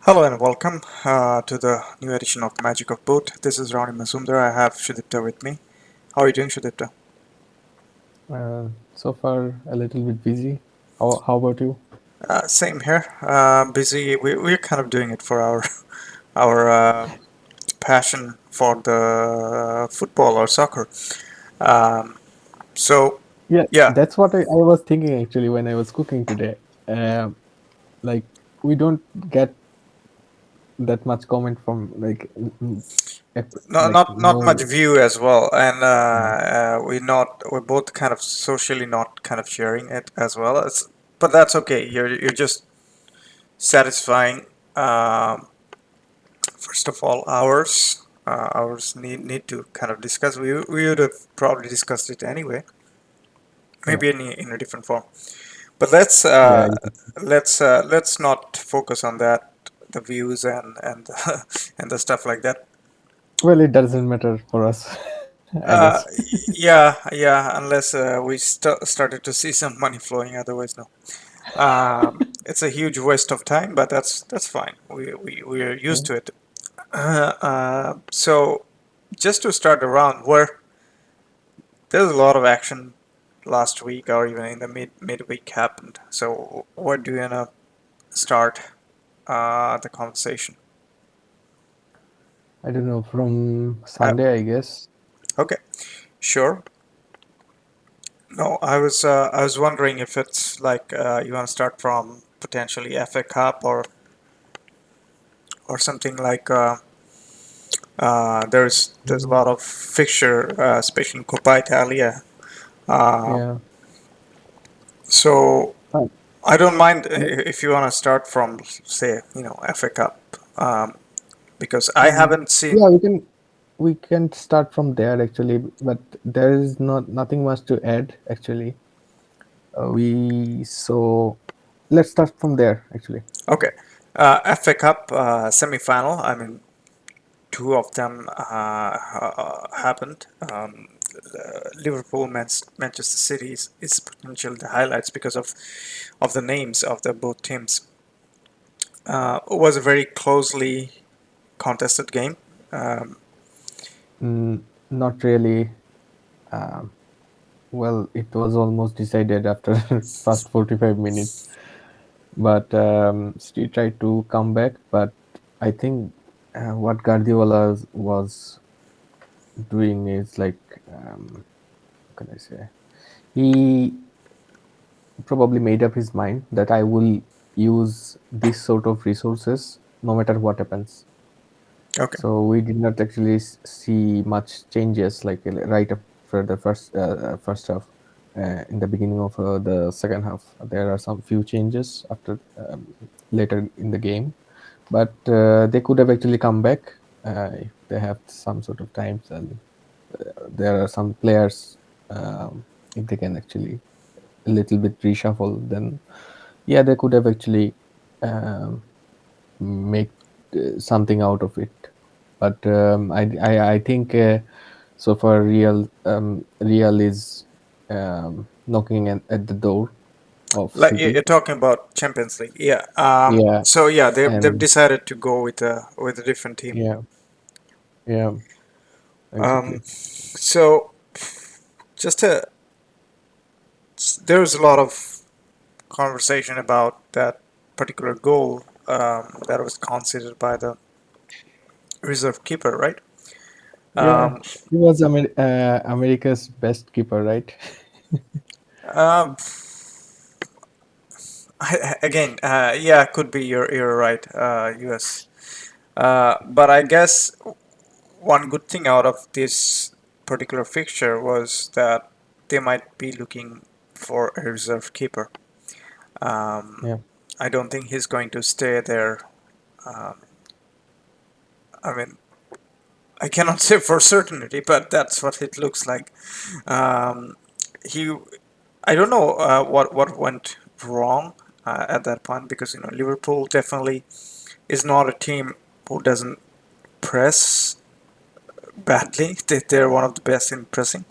Hello and welcome to the new edition of Magic of Boot. This is Ronnie Masumdar. I have Sudipta with me. How are you doing, Sudipta? So far, a little bit busy. How about you? Same here. Busy. We're kind of doing it for our our passion for the football or soccer. Um, so Yeah, yeah, that's what I was thinking actually when I was cooking today. Um like we don't get that much comment from like not much no. view as well, and Mm. we're both kind of socially not kind of sharing it as well. But that's okay. You're just satisfying. Um, First of all, ours need to kind of discuss. We would have probably discussed it anyway, Yeah, maybe in a different form. But let's yeah. let's not focus on that, the views and and the stuff like that. Well, it doesn't matter for us, I Uh, guess. yeah, unless we started to see some money flowing. Otherwise, no. It's a huge waste of time, but that's fine. We're used Yeah. to it. So just to start around, where there's a lot of action last week or even in the midweek happened. So where do you wanna start the conversation? I don't know. From Uh, Sunday, I guess. okay, sure. No, I was wondering if it's like you want to start from potentially FA Cup or something like there's a Mm. lot of fixture, especially in Coppa Italia. Uh, Yeah. so Uh, I don't mind yeah. if you want to start from, say, FA Cup, because I Mm. haven't seen. Yeah, we can start from there actually, but there is nothing much to add actually. We so let's start from there actually. Okay, FA Cup semi-final. I mean, two of them happened. Liverpool, Manchester City is potentially the highlights because of the names of the both teams. It was a very closely contested game. Um, Not really. Um, well, it was almost decided after first 45 minutes, but City tried to come back. But I think what Guardiola was doing is like, how can I say? He probably made up his mind that I will use this sort of resources no matter what happens. okay, So we did not actually see much changes like right after the first half. In the beginning of the second half, there are some few changes after later in the game, but they could have actually come back if they have some sort of times, and there are some players if they can actually a little bit reshuffle, then yeah, they could have actually um, make something out of it. But I think so far Real is knocking at the door of like City. you're talking about Champions League, yeah. Yeah, So yeah, they've and decided to go with a different team. yeah, yeah, Um, exactly. so just there was a lot of conversation about that particular goal that was considered by the reserve keeper, right? Yeah, Um, he was America's best keeper, right? um, again, yeah, could be you're right, US. But I guess one good thing out of this particular fixture was that they might be looking for a reserve keeper. Um, Yeah. I don't think he's going to stay there. Um, I mean, I cannot say for certainty, but that's what it looks like. Um, he, I don't know what went wrong at that point because Liverpool definitely is not a team who doesn't press badly. They're one of the best in pressing,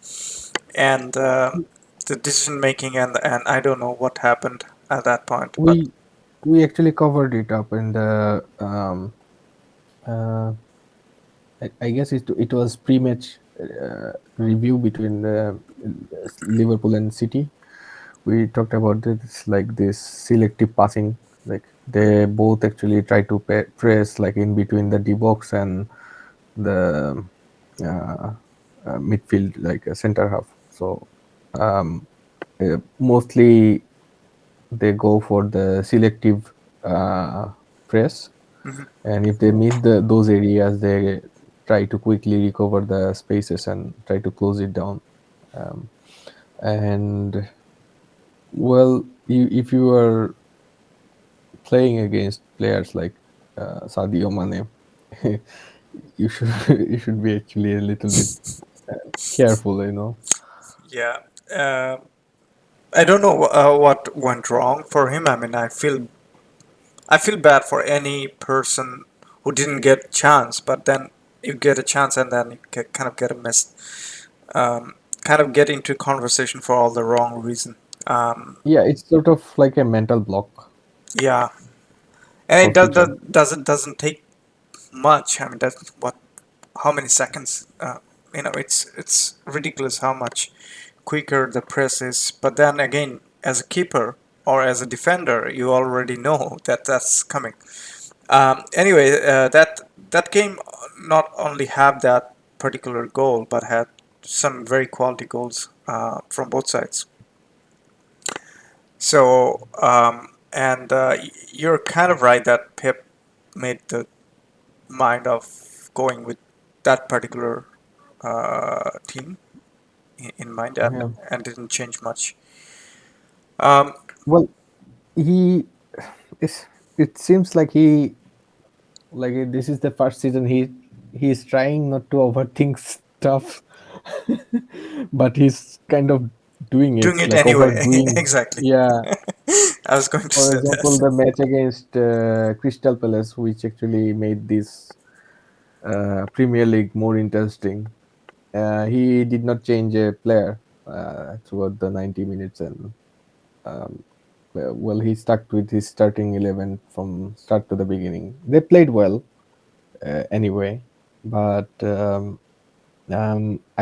and the decision making and I don't know what happened at that point, we but. we actually covered it up in the uh, I guess it was pre-match review between the Liverpool and City. We talked about this like this selective passing. Like they both actually try to press like in between the D box and the uh, midfield, like a center half. So um, mostly they go for the selective press, Hmm. and if they miss those areas, they try to quickly recover the spaces and try to close it down. um, and well, if you are playing against players like Sadio Mane, you should you should be actually a little bit careful, you know. Yeah. Uh, I don't know what went wrong for him. I mean, I feel bad for any person who didn't get a chance, but then you get a chance and then you kind of get a miss, kind of get into conversation for all the wrong reason. Um, Yeah, it's sort of like a mental block yeah, and for it future. doesn't take much. I mean, that's what how many seconds? It's ridiculous how much quicker the press is. But then again, as a keeper or as a defender, you already know that that's coming. Anyway, that game not only had that particular goal, but had some very quality goals from both sides. So, and you're kind of right that Pep made the mind of going with that particular team in mind, Yeah. and didn't change much. Um, Well, he it's, it seems like this is the first season he's trying not to overthink stuff, but he's kind of doing Doing it, it like anyway. overdoing. Exactly. Yeah. I was going to For say example, that. the match against Crystal Palace, which actually made this Premier League more interesting. He did not change a player throughout the 90 minutes, and um, well, he stuck with his starting 11 from start to the beginning. They played well anyway, but I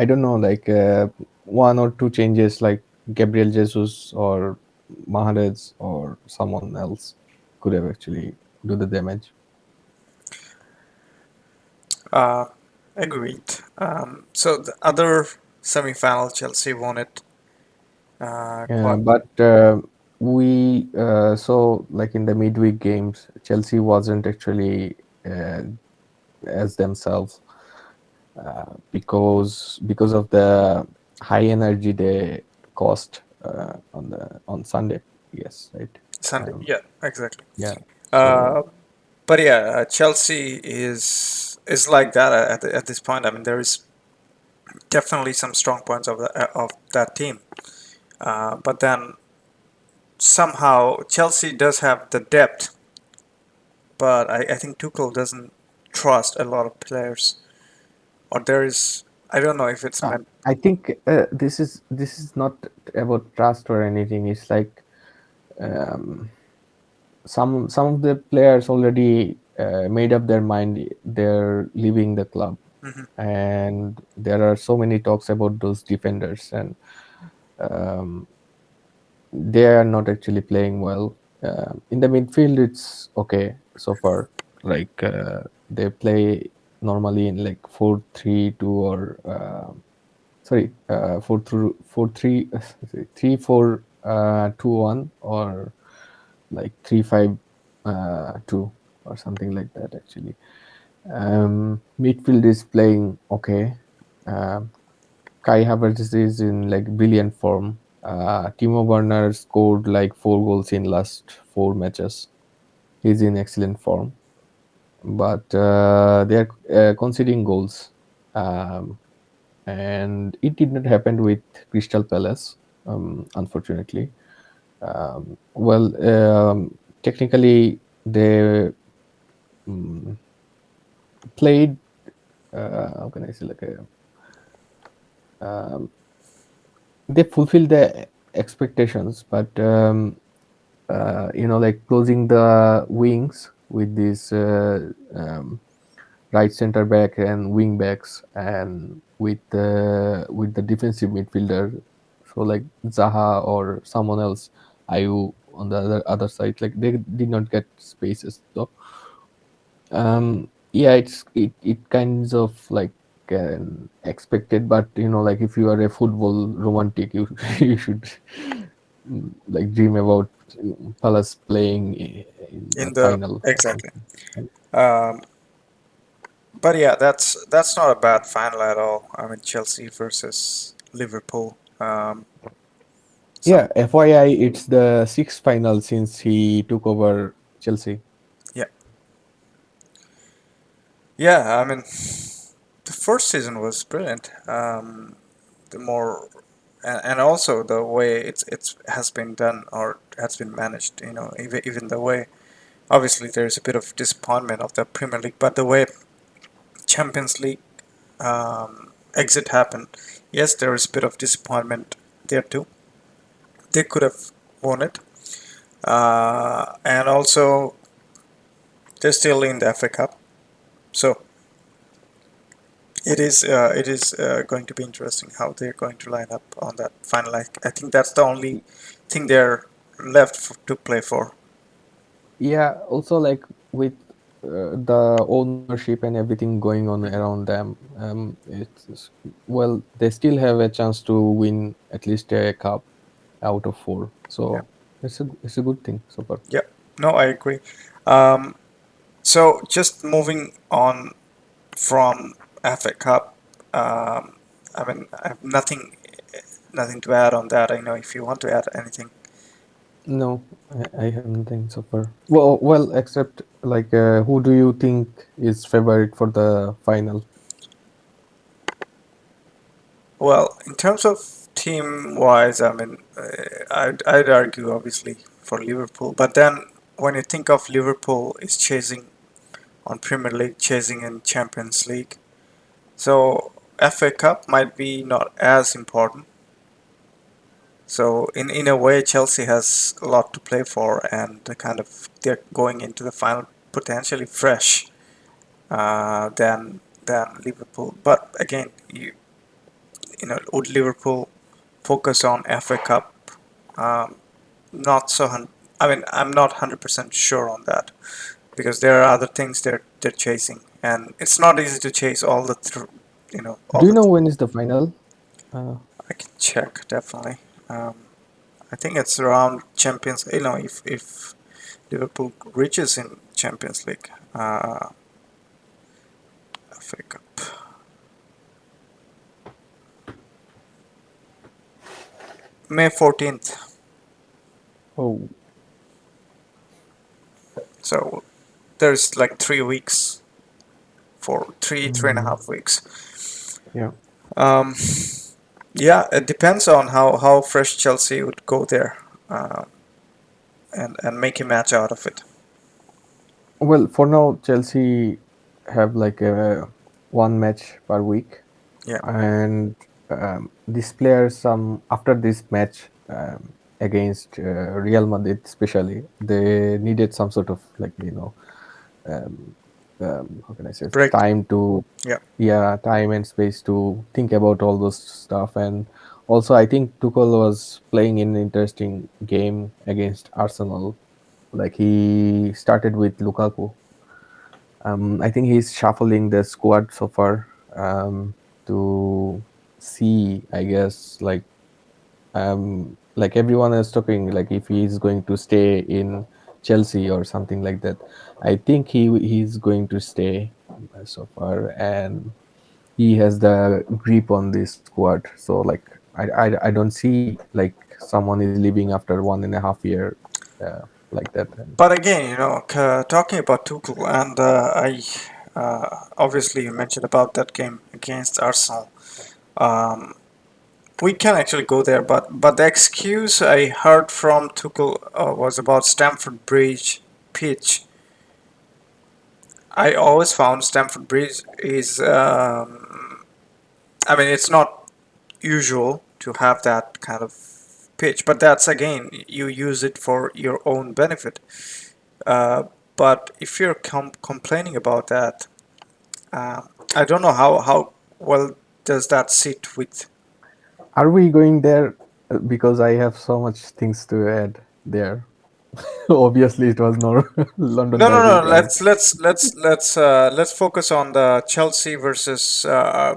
don't know, like one or two changes, like Gabriel Jesus or Mahrez or someone else, could have actually do the damage. Uh, Agreed. So the other semi-final, Chelsea won it. Yeah, Quite but we so like in the midweek games, Chelsea wasn't actually as themselves because of the high energy they cost on Sunday. Yes, right. Sunday. Um, Yeah, exactly. yeah. Uh, So but yeah, Chelsea is like that at this point. I mean, there is definitely some strong points of that team. But then somehow Chelsea does have the depth, but I think Tuchel doesn't trust a lot of players, or there is I don't know if it's meant. I think this is not about trust or anything. It's like um, some of the players already made up their mind. They're leaving the club, Mhm. and there are so many talks about those defenders, and um, they are not actually playing well. In the midfield, it's okay so far. Like they play normally in like 4-3-2 or sorry, 4-3, 3-4-2-1, or like 3-5-2 or something like that. Actually, midfield is playing okay. Um Kai Havertz is in like brilliant form. Timo Werner scored like 4 goals in last 4 matches. He's in excellent form, but they are conceding goals, um, and it did not happen with Crystal Palace, unfortunately. Well, technically they um, played. How can I say, like they fulfilled the expectations, but like closing the wings with this right center back and wing backs, and with the defensive midfielder, so like Zaha or someone else, Ayu on the other side, like they did not get spaces. So yeah, it kinds of like expected, but like if you are a football romantic, you you should like dream about Palace playing in the in the final or exactly. something. Um, but yeah, that's not a bad final at all. I mean, Chelsea versus Liverpool. Yeah, Some FYI, it's the sixth final since he took over Chelsea. yeah, yeah. I mean, the first season was brilliant. The more and also the way it's has been done or has been managed. Even the way obviously there's a bit of disappointment of the Premier League, but the way Champions League exit happened, yes, there is a bit of disappointment there too. They could have won it, and also they're still in the FA Cup, so it is going to be interesting how they're going to line up on that final. I think that's the only thing they're left to play for. Yeah, also like with the ownership and everything going on around them, well, they still have a chance to win at least a cup out of four. Yeah, So it's a good thing so far. yeah. No, I agree. Um, so just moving on from FA Cup. I mean, I have nothing to add on that. I know if you want to add anything. No, I have nothing so far. Well, except like, who do you think is favorite for the final? Well, in terms of team wise, I mean, I'd argue obviously for Liverpool, but then when you think of Liverpool is chasing on Premier League, chasing in Champions League, so FA Cup might be not as important. So in a way, Chelsea has a lot to play for, and they're going into the final potentially fresh than Liverpool. But again, would Liverpool focus on FA Cup? Um, not so. I mean, I'm not 100% sure on that because there are other things they're chasing, and it's not easy to chase all the all Do you the. know when is the final? I can check definitely. Um, I think it's around Champions. If Liverpool reaches in Champions League, FA Cup, May 14th. Oh, So there's like 3 weeks for three and a mm, half weeks. yeah. Um, yeah, it depends on how fresh Chelsea would go there, uh, and make a match out of it. Well, for now, Chelsea have like a one match per week, Yeah, and these players, after this match against Real Madrid, especially, they needed some sort of like um, how can I say, break. time to, Yeah, yeah, time and space to think about all those stuff. And also I think Tuchel was playing an interesting game against Arsenal. Like he started with Lukaku. I think he's shuffling the squad so far, to see, I guess, like everyone is talking, like if he's going to stay in Chelsea or something like that. I think he's going to stay so far, and he has the grip on this squad. So like I don't see like someone is leaving after 1.5 year, like that. And but again, talking about Tuchel, and I obviously you mentioned about that game against Arsenal. Um, we can actually go there, but the excuse I heard from Tuchel was about Stamford Bridge pitch. I always found Stamford Bridge is, I mean, it's not usual to have that kind of pitch, but that's again you use it for your own benefit. But if you're complaining about that, uh, I don't know how well does that sit with. Are we going there? Because I have so much things to add there. Obviously, it was no London No, no, Derby, no. and Let's focus on the Chelsea versus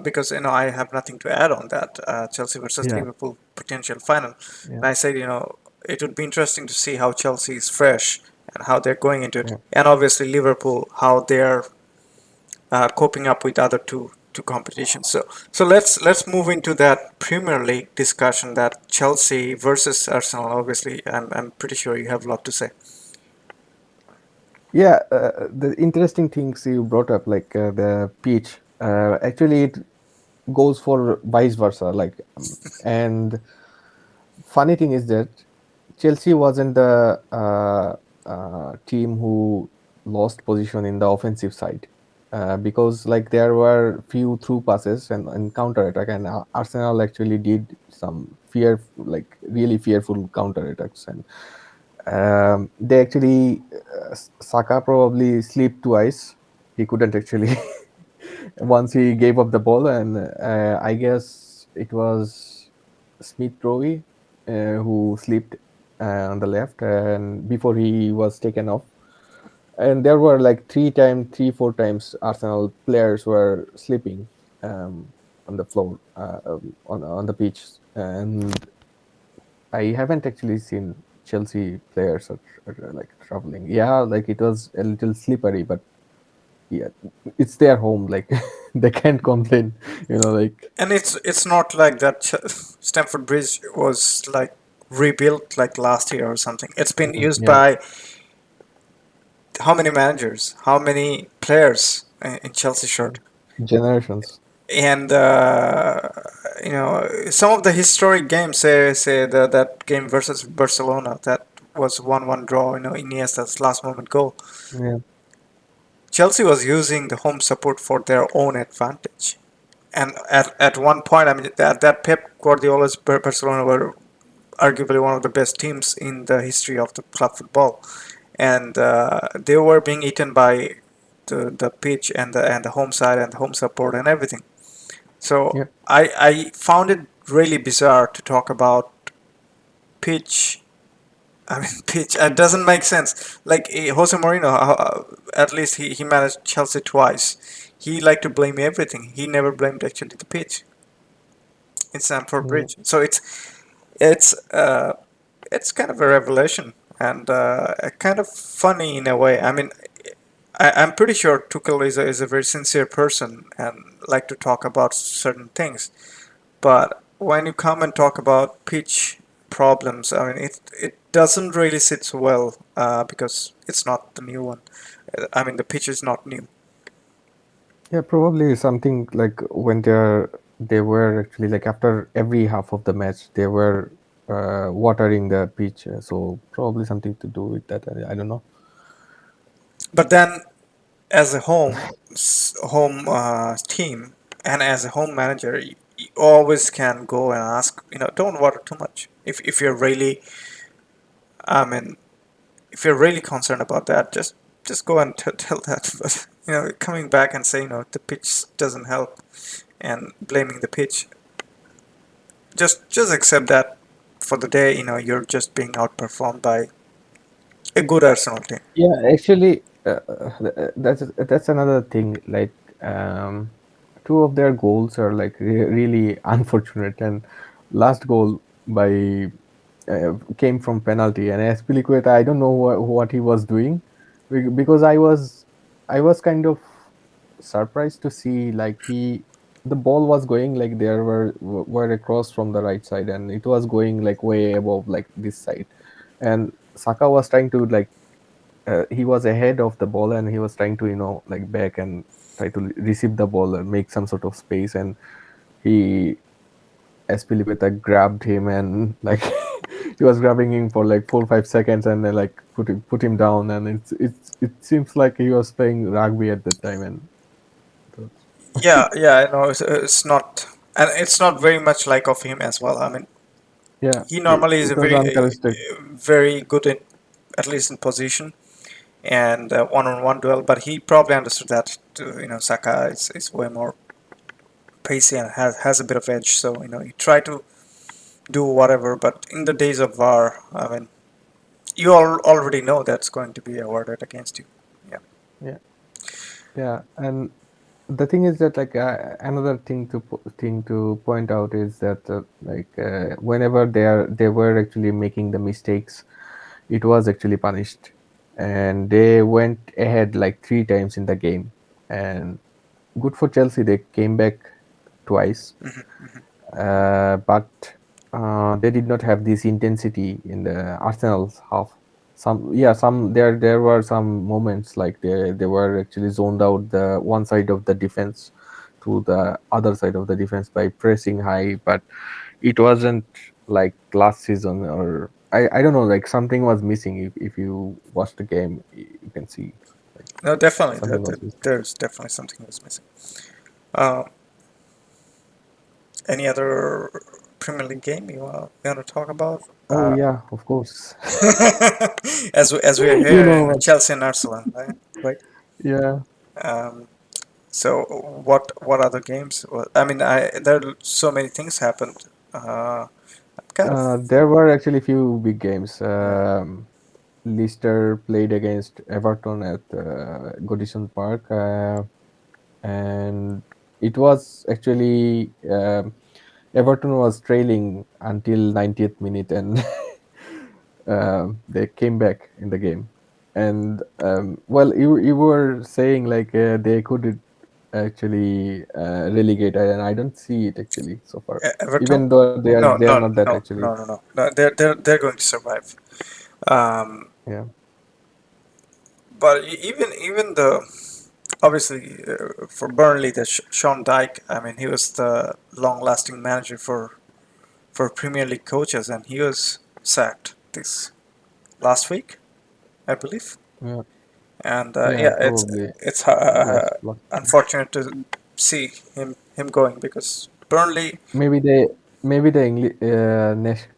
because I have nothing to add on that Chelsea versus yeah, Liverpool potential final. yeah, And I said it would be interesting to see how Chelsea is fresh and how they're going into it, yeah. and obviously Liverpool how they're coping up with other two competitions. So let's move into that Premier League discussion that Chelsea versus Arsenal. Obviously, I'm pretty sure you have a lot to say. Yeah, the interesting things you brought up, like the pitch, actually it goes for vice versa. Like, and funny thing is that Chelsea wasn't the team who lost position in the offensive side, because like there were few through passes and counter attack, and Arsenal actually did some like really fearful counter attacks, and they actually Saka probably slipped twice. He couldn't actually once he gave up the ball, and I guess it was Smith Rowe who slipped on the left, and before he was taken off. And there were like 4 times Arsenal players were sleeping on the floor, on the pitch, and I haven't actually seen Chelsea players are like traveling. Yeah, like it was a little slippery, but yeah, it's their home. Like they can't complain, like And it's not like that Stamford Bridge was like rebuilt like last year or something. It's been used yeah, by how many managers, how many players in Chelsea shirt, generations. and some of the historic games. Say that game versus Barcelona that was 1-1 draw. Iniesta's last moment goal. Yeah, Chelsea was using the home support for their own advantage. And at one point, I mean, that Pep Guardiola's Barcelona were arguably one of the best teams in the history of the club football, and they were being eaten by the pitch and the home side and the home support and everything. So yeah, I found it really bizarre to talk about pitch. I mean, pitch. It doesn't make sense. Like Jose Mourinho, at least he managed Chelsea twice. He liked to blame everything. He never blamed actually the pitch in Stamford yeah. Bridge. So it's uh, it's kind of a revelation and kind of funny in a way. I mean, I'm pretty sure Tuchel is a very sincere person and like to talk about certain things. But when you come and talk about pitch problems, I mean, it doesn't really sit so well because it's not the new one. I mean, the pitch is not new. Yeah, probably something like when they were actually like after every half of the match they were watering the pitch, so probably something to do with that. I don't know. But then, as a home team and as a home manager, you always can go and ask, don't water too much. If you're really, I mean, if you're really concerned about that, just go and tell that. But coming back and saying, the pitch doesn't help and blaming the pitch, just accept that for the day. You're just being outperformed by a good Arsenal team. Yeah, actually, that's another thing. Like, two of their goals are like really unfortunate, and last goal by came from penalty. And Aspilicueta, I don't know what he was doing, because I was kind of surprised to see like the ball was going like there were across from the right side, and it was going like way above like this side, and Saka was trying to like he was ahead of the ball, and he was trying to like back and try to receive the ball and make some sort of space, and he Espilicueta grabbed him, and like he was grabbing him for like 4 or 5 seconds, and then like put him down, and it seems like he was playing rugby at that time, and it was- Yeah, yeah, I know it's not, and it's not very much like of him as well. I mean, Yeah, He normally is a it was very uncharacteristic. very good in, at least in position and one-on-one duel. But he probably understood that Saka is way more pacey and has a bit of edge. So he tried to do whatever. But in the days of VAR, I mean, you all already know that's going to be awarded against you. Yeah. Yeah, yeah, and the thing is that like another thing to point out is that whenever they were actually making the mistakes, it was actually punished, and they went ahead like three times in the game. And good for Chelsea, they came back twice, but they did not have this intensity in the Arsenal's half. There were some moments like they were actually zoned out the one side of the defense to the other side of the defense by pressing high, but it wasn't like last season, or I don't know, like something was missing. If you watch the game, you can see like No, definitely. something was missing. There's definitely something that's missing. Uh, any other Premier League game you want to talk about? Oh yeah, of course. As we're You here know in what? Chelsea and Arsenal, right? Right. Yeah. Um, so what other games? Well, I mean, there are so many things happened. Kind of. There were actually few big games. Yeah. Leicester played against Everton at Goodison Park, and it was actually Everton was trailing until 90th minute, and they came back in the game. And well, you were saying like they could actually relegate, and I don't see it actually so far. Everton? Even though No, they are no, not that no, actually. no, no, no. No, they're going to survive. Um, Yeah, but even the obviously for Burnley, the Sean Dyke. I mean, he was the long-lasting manager for Premier League coaches, and he was sacked this last week, I believe. yeah, And yeah. yeah, Probably it's last. unfortunate to see him going because Burnley. Maybe the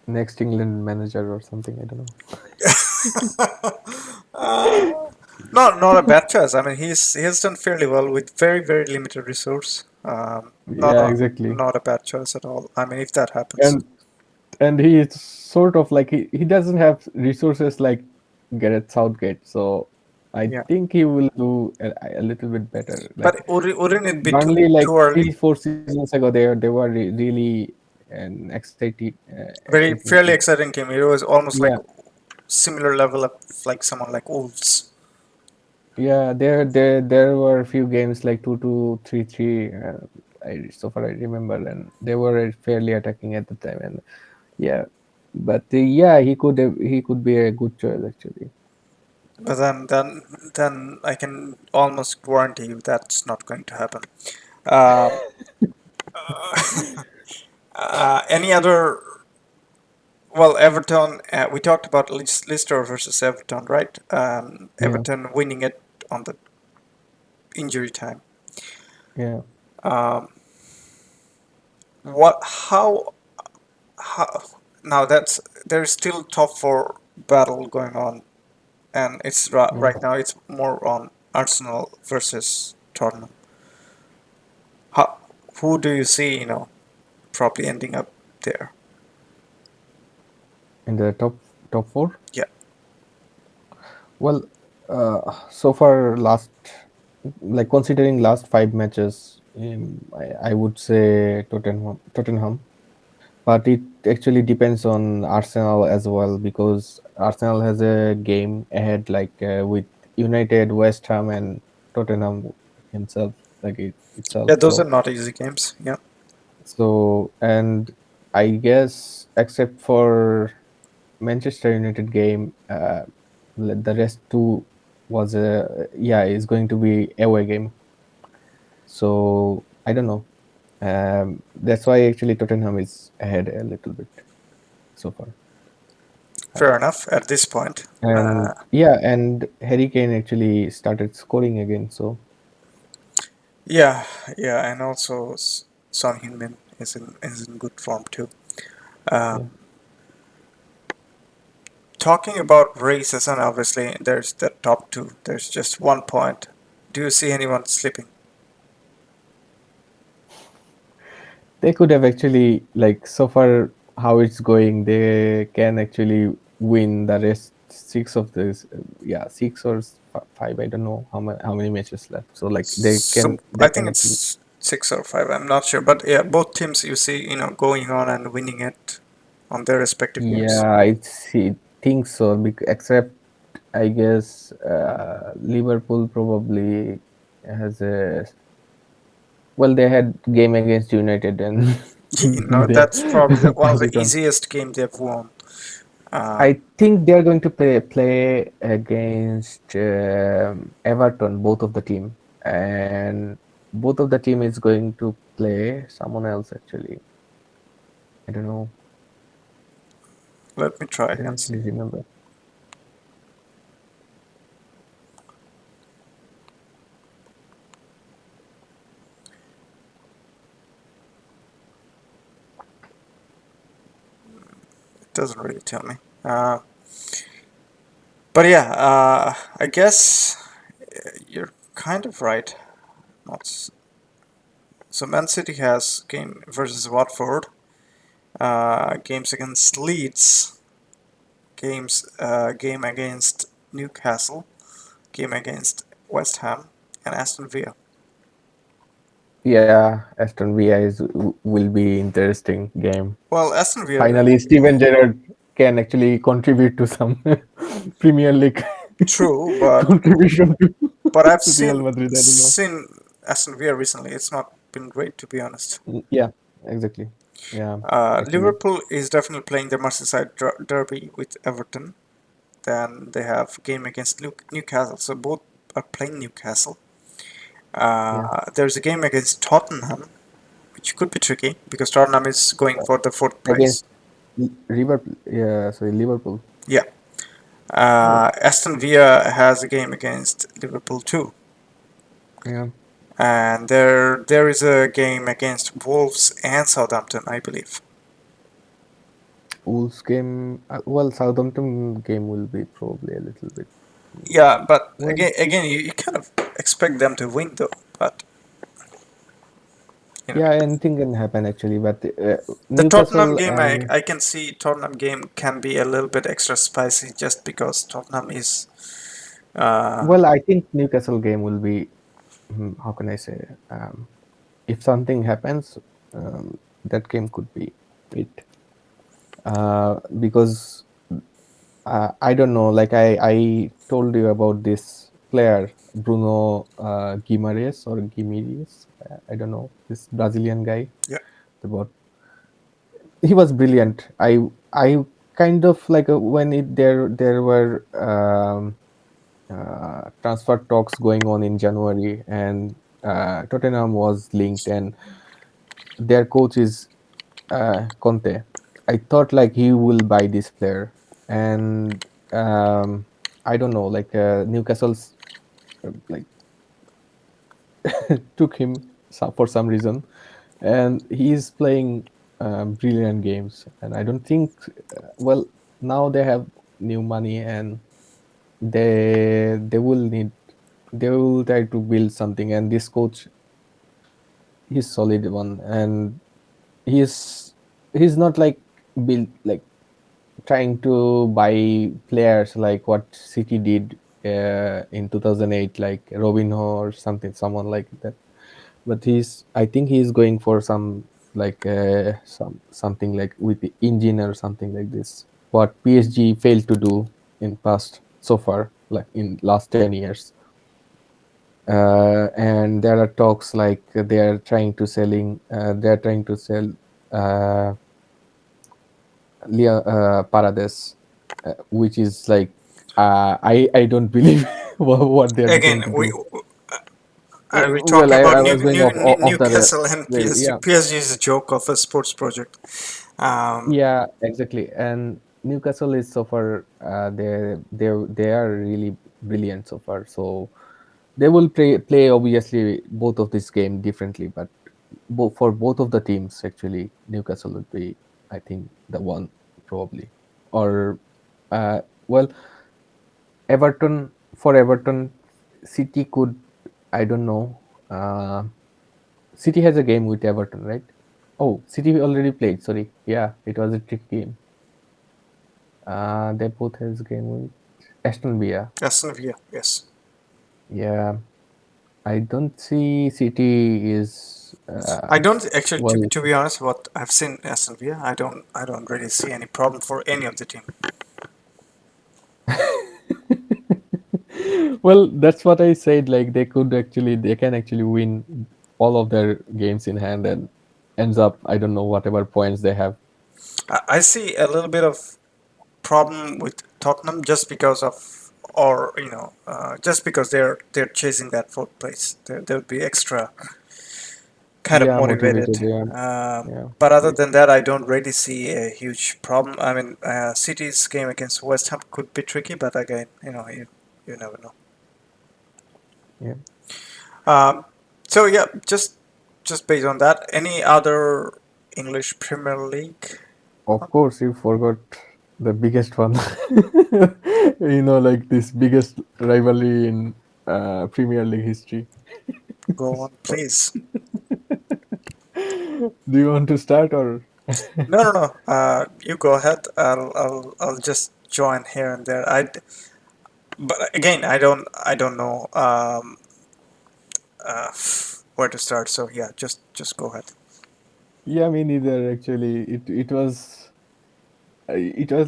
next England manager or something. I don't know. uh, not a bad choice. I mean, he has done fairly well with very limited resource. Yeah, exactly. Not a bad choice at all. I mean, if that happens, And he is sort of like he doesn't have resources like Gareth Southgate, so I yeah. think he will do a little bit better. But Like wouldn't it be Burnley, like too early? 3 4 seasons ago, they were really an Very exciting fairly team. exciting team. It was almost like Yeah, similar level of like someone like Wolves. yeah. There were a few games like 2-2, 3-3. So far I remember, and they were fairly attacking at the time, and yeah. But yeah, he could be a good choice actually. But then I can almost guarantee you that's not going to happen. Um, any other? Well, Everton. We talked about Leicester versus Everton, right? Yeah, Everton winning it on the injury time. yeah, Um, what? How? Now that's there's still top four battle going on, and it's yeah. right now it's more on Arsenal versus Tottenham. How? Who do you see? Probably ending up there. In the top four. Yeah. Well, so far last, like considering last five matches, I would say Tottenham, but it actually depends on Arsenal as well, because Arsenal has a game ahead, like with United, West Ham, and Tottenham himself, like itself. Yeah, those are not easy games. Yeah. And I guess except for Manchester United game, the rest two was is going to be away game. So I don't know. That's why actually Tottenham is ahead a little bit so far. Fair enough at this point. And yeah, and Harry Kane actually started scoring again. So Yeah, yeah, and also Son Heung-min is in good form too. yeah, Um, talking about races, and obviously there's the top two. There's just 1 point. Do you see anyone slipping? They could have actually, like, so far how it's going, they can actually win the rest six of this. Yeah, six or five. I don't know how many matches left. So like So they I can think actually. it's 6 or 5. I'm not sure, but yeah, both teams you see, going on and winning it on their respective games. Yeah, I think so. Except I guess Liverpool probably has a, well, they had game against United and they That's probably one of got the it on. easiest games they've won. Um, I think they are going to play against Everton, both of the team, and both of the team is going to play someone else actually. I don't know. Let me try I don't and see. actually remember. It doesn't really tell me. But yeah, I guess you're kind of right. Not so. Man City has game versus Watford, games against Leeds, game against Newcastle, game against West Ham, and Aston Villa. Yeah, Aston Villa will be interesting game. Well, Aston Villa, Finally, Steven Gerrard can actually contribute to some Premier League true, but contribution to I've Real seen Madrid. I don't know. seen Aston Villa recently. It's not been great, to be honest. Yeah, exactly. Yeah, actually. Liverpool is definitely playing the Merseyside derby with Everton. Then they have game against Newcastle. So both are playing Newcastle. Yeah. There's a game against Tottenham, which could be tricky because Tottenham is going for the fourth place. Against Liverpool. Yeah, sorry, Liverpool. Yeah. Yeah. Aston Villa has a game against Liverpool too. Yeah. And there is a game against Wolves and Southampton, I believe. Wolves game. Well, Southampton game will be probably a little bit. Yeah, but Well, again, you kind of expect them to win though. But you know, yeah, anything can happen actually. But the Tottenham Newcastle game, and, I can see Tottenham game can be a little bit extra spicy just because Tottenham is. Uh, well, I think Newcastle game will be. How can I say? If something happens, that game could be it. Because I don't know. Like I told you about this player Bruno Guimaraes or Guimaraes. I don't know this Brazilian guy. yeah, About he was brilliant. I kind of like when there were transfer talks going on in January, and Tottenham was linked, and their coach is Conte. I thought like he will buy this player, and I don't know, like Newcastle's like took him for some reason, and he's playing brilliant games. And I don't think, well, now they have new money, and they will need, they will try to build something. And this coach, he's solid one, and he's he's not like build like trying to buy players like what City did in 2008, like Robinho or something, someone like that. But I think he's going for some like something like with the engine or something like this. What PSG failed to do in past so far, like in last 10 years. And there are talks like they're trying to sell uh, Parades, which is like I don't believe what they're going again, to we do. are we Well, talking about I was going off the Newcastle and rail. PSG? Yeah, PSG is a joke of a sports project. Um, yeah, exactly. And Newcastle is so far they are really brilliant so far. So they will play obviously both of this game differently, but for both of the teams actually Newcastle would be, I think, the one probably. Or Well, Everton, for Everton, City could, I don't know. City has a game with Everton, right? Oh, City already played. Sorry, yeah, it was a trick game. They both has game with Aston Villa. Aston Villa, yes. Yeah, I don't see City is I don't actually, well. to be honest, what I've seen Aston Villa, I don't really see any problem for any of the team. Well, that's what I said. Like they can actually win all of their games in hand and ends up, I don't know, whatever points they have. I see a little bit of problem with Tottenham just because of, or just because they're chasing that fourth place. They'll be extra kind of Yeah, motivated. motivated. Yeah, Um, yeah, but other than that, I don't really see a huge problem. I mean, City's game against West Ham could be tricky, but again, you never know. yeah. Um, so yeah, just based on that, any other English Premier League? Of course, you forgot the biggest one. Like this biggest rivalry in Premier League history. Go on, please. Do you want to start or? No, no, no. You go ahead. I'll just join here and there. But again, I don't know uh, where to start. So yeah, just go ahead. Yeah, me neither. Actually, it was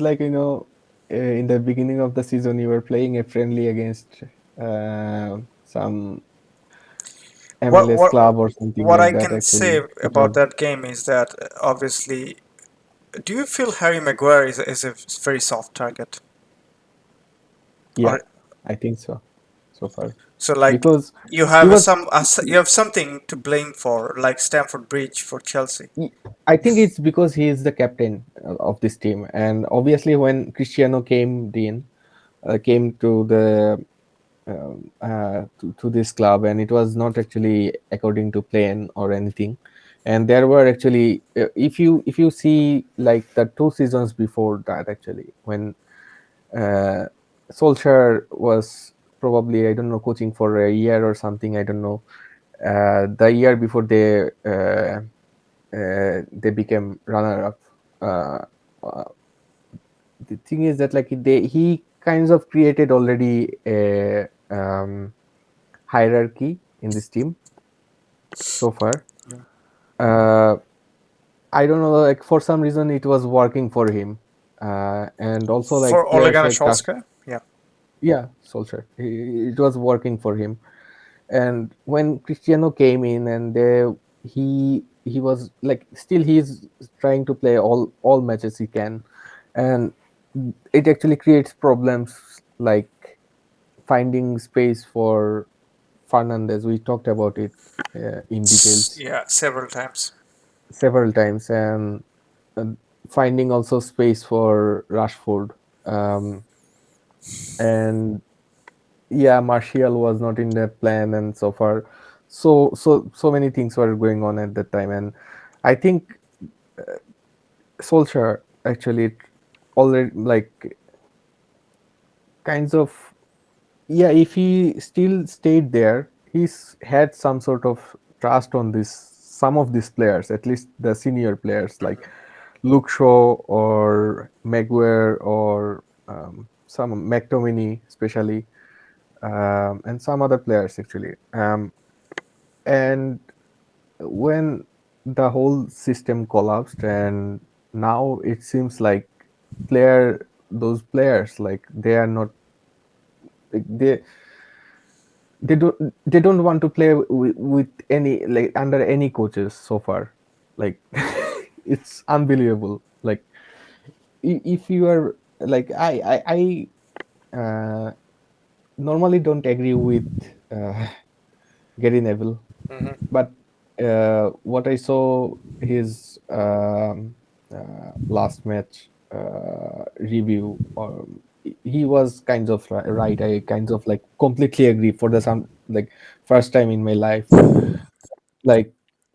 like in the beginning of the season you were playing a friendly against some What MLS what club or something what like I that. can Actually, say it was. about that game is that obviously, do you feel Harry Maguire is a very soft target, Yeah, or I think so. So far, so like because you he have was. you have something to blame for, like Stamford Bridge for Chelsea. I think it's because he is the captain of this team, and obviously when Cristiano came to the to this club, and it was not actually according to plan or anything. And there were actually, if you see like the 2 seasons before that, actually when uh, Solskjaer was probably, I don't know, coaching for a year or something, I don't know. The year before they became runner up. Uh, uh, the thing is that like he kinds of created already a hierarchy in this team so far. Uh, I don't know, like for some reason it was working for him, and also For like Ole players Gunnar like Tuck. Solskjaer, yeah. Yeah, Solskjaer. It was working for him, and when Cristiano came in, and he was like still he's trying to play all matches he can, and it actually creates problems like finding space for Fernandez. We talked about it in details Yeah, several times. several times, and uh, finding also space for Rashford. Um, and yeah, Martial was not in the plan, and so far, so many things were going on at that time, and I think Solskjaer actually already like kinds of, yeah, if he still stayed there, he's had some sort of trust on this some of these players, at least the senior players like Luke Shaw or Maguire or some McTominay especially, and some other players actually. And when the whole system collapsed, and now it seems like those players, like they are not, like they don't want to play with any, like under any coaches so far, like it's unbelievable. Like if you are like I normally don't agree with uh, Gary Neville, Hmm. but what I saw his last match review, he was kind of right. I kind of like completely agree for the some like first time in my life. Like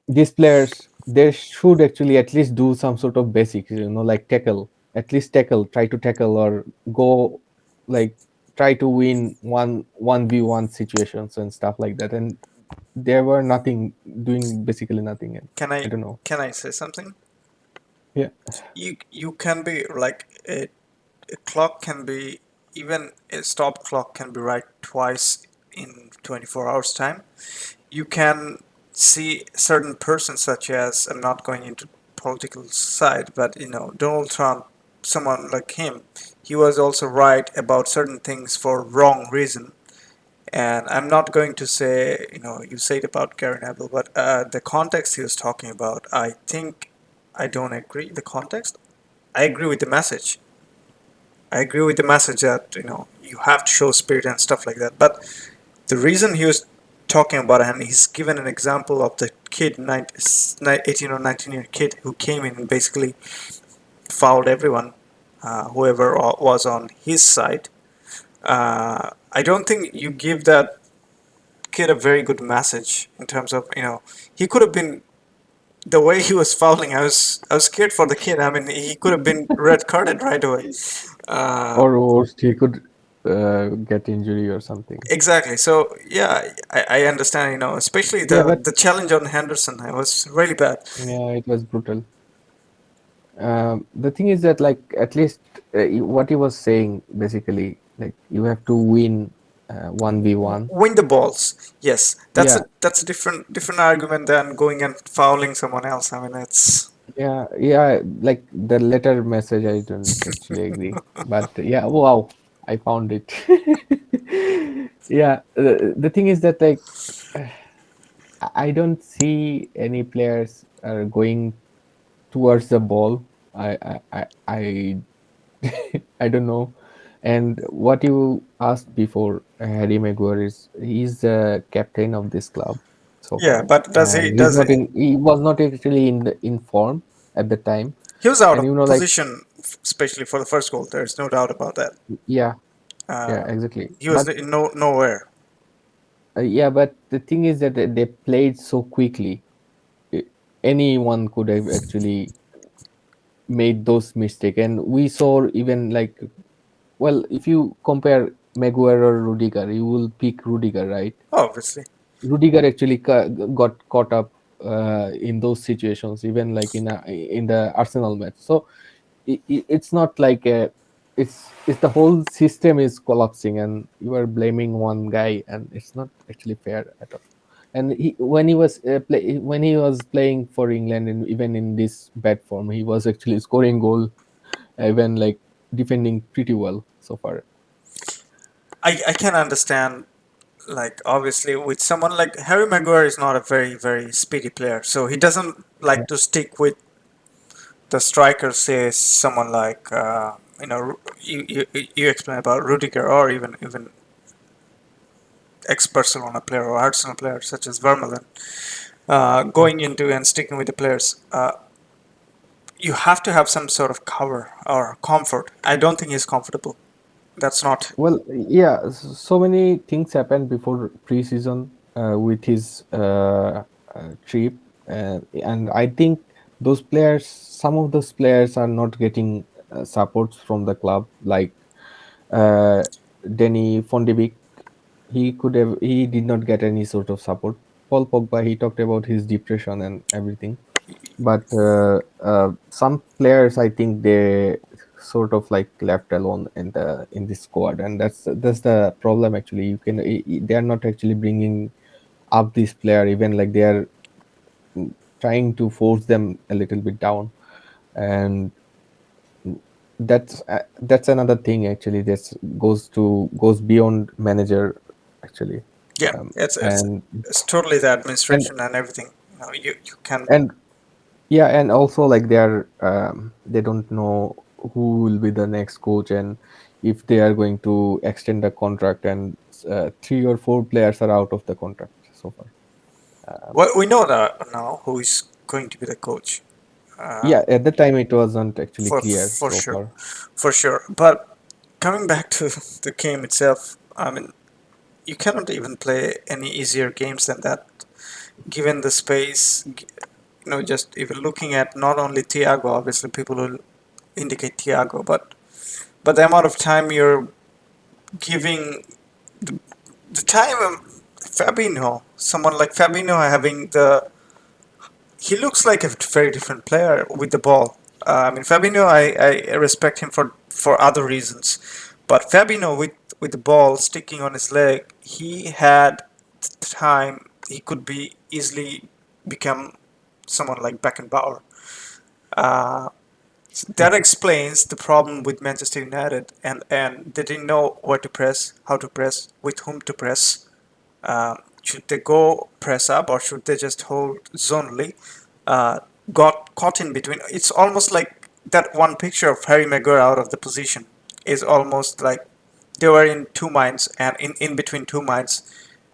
these players, they should actually at least do some sort of basics, like tackle, at least tackle, try to tackle or go. like try to win one v1 situations and stuff like that, and they were nothing, doing basically nothing, and Can I I don't know. can I say something? Yeah. You can be like a clock can be, even a stop clock can be right twice in 24 hours time. You can see certain persons, such as, I'm not going into political side, but Donald Trump, someone like him, he was also right about certain things for wrong reason. And I'm not going to say, you said about Gary Neville, but the context he was talking about, I think I don't agree the context. I agree with the message. I agree with the message that you have to show spirit and stuff like that. But the reason he was talking about it, and he's given an example of the kid, 18 or 19-year kid who came in and basically fouled everyone, whoever was on his side. I don't think you give that kid a very good message in terms of, he could have been, the way he was fouling. I was scared for the kid. I mean, he could have been red carded right away. Uh, Or worst, he could get injury or something. exactly. So yeah, I understand. Especially Yeah, the but the challenge on Henderson. It was really bad. yeah, it was brutal. The thing is that, like, at least what he was saying basically, like, you have to win 1v1. Win the balls. Yes, that's a Yeah, that's a different argument than going and fouling someone else. I mean, it's yeah, like the letter message, I don't actually agree. But yeah, wow, I found it. Yeah, the thing is that, like, I don't see any players are going towards the ball. I I don't know. And what you asked before, Harry Maguire is he's the captain of this club so yeah. far, But does he and he's does not it? in. He was not actually in form at the time, He was out and of like, position, especially for the first goal. There's no doubt about that. yeah, yeah, Uh, exactly. he was But in nowhere. yeah, but the thing is that they played so quickly. I- Anyone could have actually made those mistakes, and we saw even like, well, if you compare Maguire or Rudiger, you will pick Rudiger, right? Obviously. Rudiger actually got caught up in those situations, even like in the Arsenal match. So it's not like it's the whole system is collapsing, and you are blaming one guy, and it's not actually fair at all. And when he was when he was playing for England, and even in this bad form, he was actually scoring goal, even like defending pretty well so far. I can understand, like, obviously with someone like Harry Maguire is not a very very speedy player, so he doesn't Yeah. like to stick with the striker. Say someone like you explain about Rudiger, or even ex Barcelona player or Arsenal player such as Vermaelen, going into and sticking with the players. You have to have some sort of cover or comfort. I don't think he's comfortable. That's not. Well, yeah, so many things happened before preseason with his trip, and I think those players, some of those players are not getting supports from the club, like uh, Denny Fondevik. He did not get any sort of support. Paul Pogba, he talked about his depression and everything, but some players, I think they sort of like left alone in this squad, and that's the problem actually. They are not actually bringing up this player, even like they are trying to force them a little bit down, and that's another thing actually. That goes beyond manager actually. Yeah, um, it's and it's totally the and administration and everything. You can. and yeah, and also like they don't know who will be the next coach, and if they are going to extend the contract, and three or four players are out of the contract so far. Well, we know that now who is going to be the coach. Yeah, Um, at the time it wasn't actually clear for so sure, far. for sure. But coming back to the game itself, I mean, you cannot even play any easier games than that, given the space. Just even looking at not only Thiago, obviously people will indicate Thiago, but the amount of time you're giving the time. Fabinho, someone like Fabinho having the he looks like a very different player with the ball. I mean, Fabinho, I respect him for other reasons, but Fabinho with the ball sticking on his leg, he had time. He could be easily become someone like Beckenbauer. Uh, that explains the problem with Manchester United, and they didn't know where to press, how to press, with whom to press. Should they go press up or should they just hold zonally? Got caught in between. It's almost like that one picture of Harry Maguire out of the position is almost like they were in two minds, and in between two minds,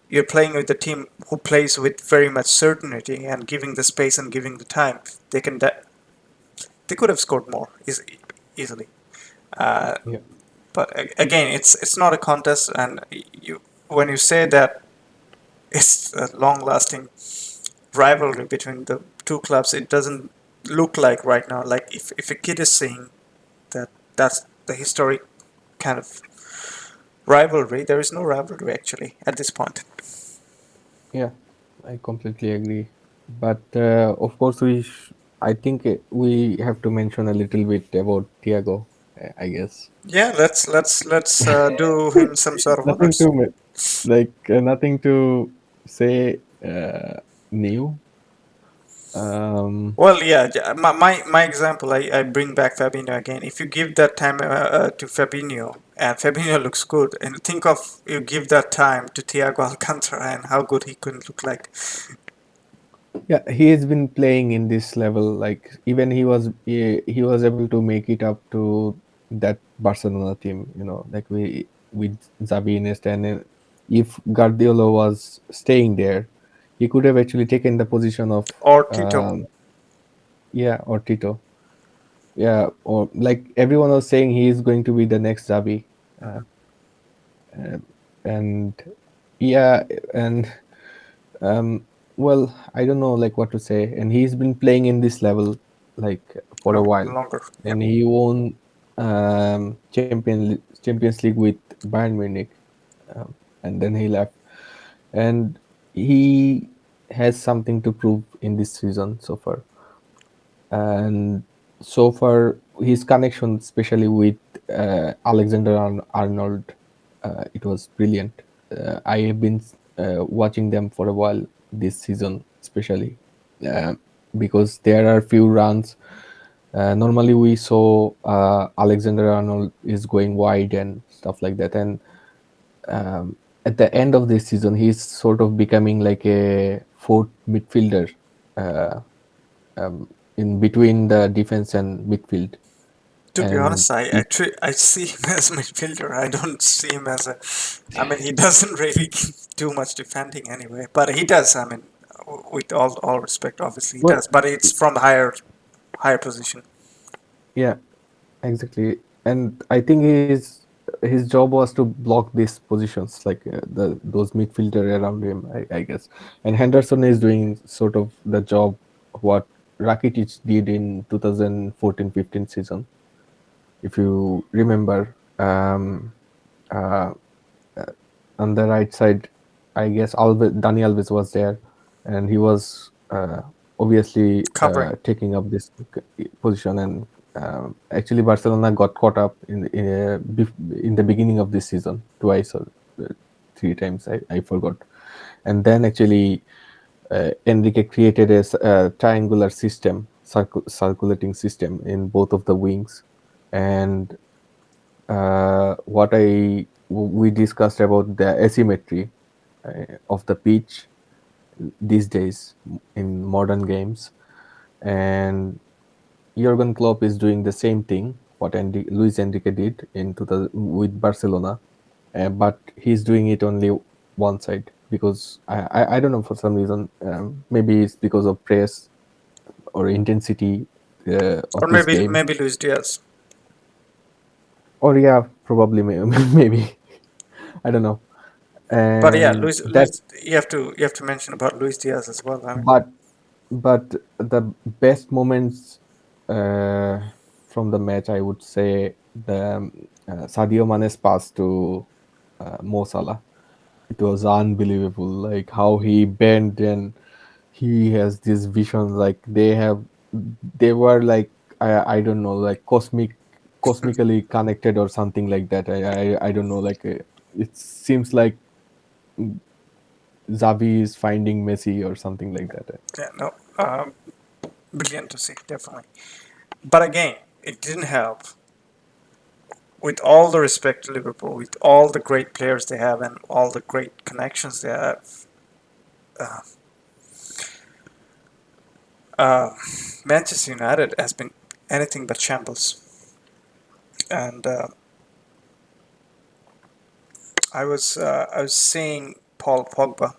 you're playing with the team who plays with very much certainty and giving the space and giving the time. They can they could have scored more easily. Uh, Yeah, but again, it's not a contest, and you when you say that it's a long-lasting rivalry between the two clubs, it doesn't look like right now. Like if a kid is saying that that's the historic kind of rivalry, there is no rivalry actually at this point. yeah, I completely agree. But of course, I think we have to mention a little bit about Thiago. I guess Yeah, let's do him some sort of nothing honors. to nothing to say new. Um, Well, yeah, my example, I bring back Fabinho again. If you give that time to Fabinho, and Fabinho looks good, and think of you give that time to Thiago Alcantara and how good he could look like. Yeah, he has been playing in this level. Like even he was able to make it up to that Barcelona team. You know, like we with Xavi Iniesta, and if Guardiola was staying there, he could have actually taken the position of Or Tito. yeah, or Tito. Yeah, or like everyone was saying, he is going to be the next Xavi, uh, Mhm. uh, and yeah, and Um, well, I don't know like what to say. And he's been playing in this level like for a No, while, longer. Yeah. and he won Champions League with Bayern Munich, and then he left. And he has something to prove in this season so far. And so far, his connection, especially with Alexander Arnold, it was brilliant. I have been watching them for a while this season, especially uh, because there are few runs. Normally, we saw Alexander Arnold is going wide and stuff like that, and um, at the end of this season, he's sort of becoming like a fourth midfielder. Uh, in between the defense and midfield. To be And honest, I see him as midfielder. I don't see him as a. I mean, he doesn't really do much defending anyway, but he does. I mean, with all respect, obviously he well, does. But it's from higher position. yeah, exactly. And I think his job was to block these positions, like the those midfielder around him, I guess. And Henderson is doing sort of the job what Rakitic did in 2014-15 season, if you remember. Uh, on the right side, I guess Dani Alves was there, and he was obviously Covering. taking up this position. And actually, Barcelona got caught up in the beginning of this season twice or three times. I forgot. And then actually, Enrique created a triangular system, circulating system in both of the wings, and we discussed about the asymmetry of the pitch these days in modern games, and Jurgen Klopp is doing the same thing what Luis Enrique did in 2000 with Barcelona, but he's doing it only one side because I don't know, for some reason, maybe it's because of press or intensity Or of this maybe game, maybe Luis Diaz. or yeah, probably maybe I don't know. But yeah, And that Luis, you have to mention about Luis Diaz as well. I mean, but but the best moments from the match, I would say the Sadio Mane's pass to Mo Salah. It was unbelievable, like how he bent and he has this vision. Like they were like I don't know, like cosmically connected or something like that. I don't know. Like it seems like Xavi is finding Messi or something like that. Yeah, no, brilliant to see, definitely. But again, it didn't help. With all the respect to Liverpool, with all the great players they have and all the great connections they have, uh, uh, Manchester United has been anything but shambles. And I was seeing Paul Pogba.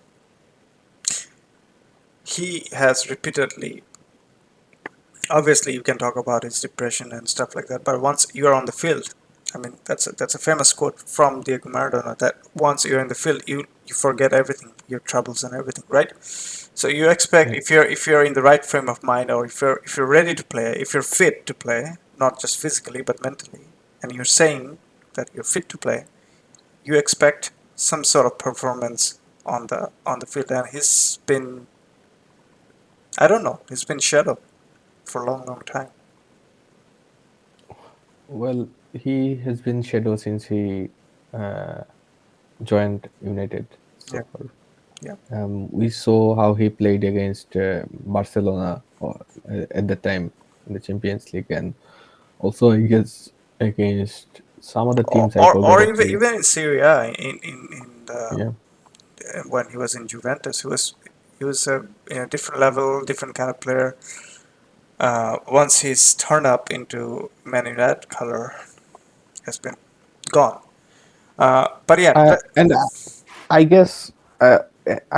He has repeatedly, obviously, you can talk about his depression and stuff like that, but once you're on the field, I mean, that's a famous quote from Diego Maradona that once you're in the field, you forget everything, your troubles and everything, right? So you expect Yeah. if you're in the right frame of mind, or if you're ready to play, if you're fit to play, not just physically but mentally, and you're saying that you're fit to play, you expect some sort of performance on the field, and he's been, I don't know, he's been shadow for a long, long time. Well, he has been shadow since he uh, joined United. Yeah, So yeah. we saw how he played against Barcelona at the time in the Champions League, and also I guess against some other Or teams. I or, forgot or even actually. even in Serie A, in the Yeah. when he was in Juventus, he was in a different level, different kind of player. Once he's turned up into ManUtd color, has been gone. But yeah, And I guess I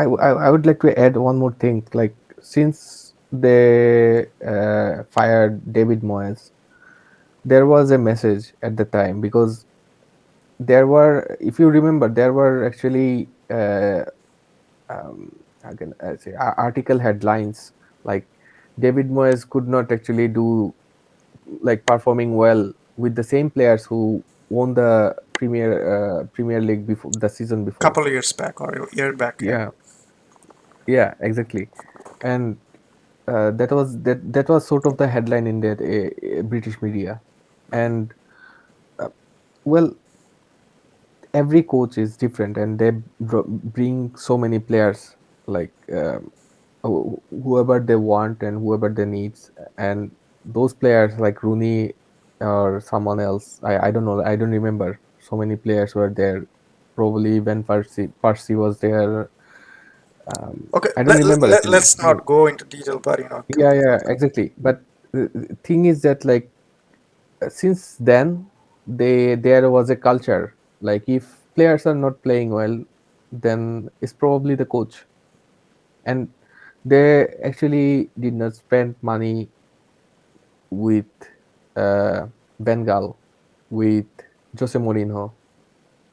would like to add one more thing. Like since they fired David Moyes, there was a message at the time because there were, if you remember, there were actually how can I say article headlines like David Moyes could not actually do like performing well with the same players who won the Premier League before the season before. couple of years back or a year back, yeah. Yeah, yeah, exactly. And that was sort of the headline in that British media. And uh, well, every coach is different, and they bring so many players like whoever they want and whoever they needs, and those players like Rooney or someone else. I don't know. I don't remember. So many players were there. Probably when Percy was there. Okay, I don't remember actually. let's not go into detail, but Yeah, yeah, exactly. But the thing is that like since then there was a culture like if players are not playing well, then it's probably the coach, and they actually did not spend money with Bengal, with Jose Mourinho.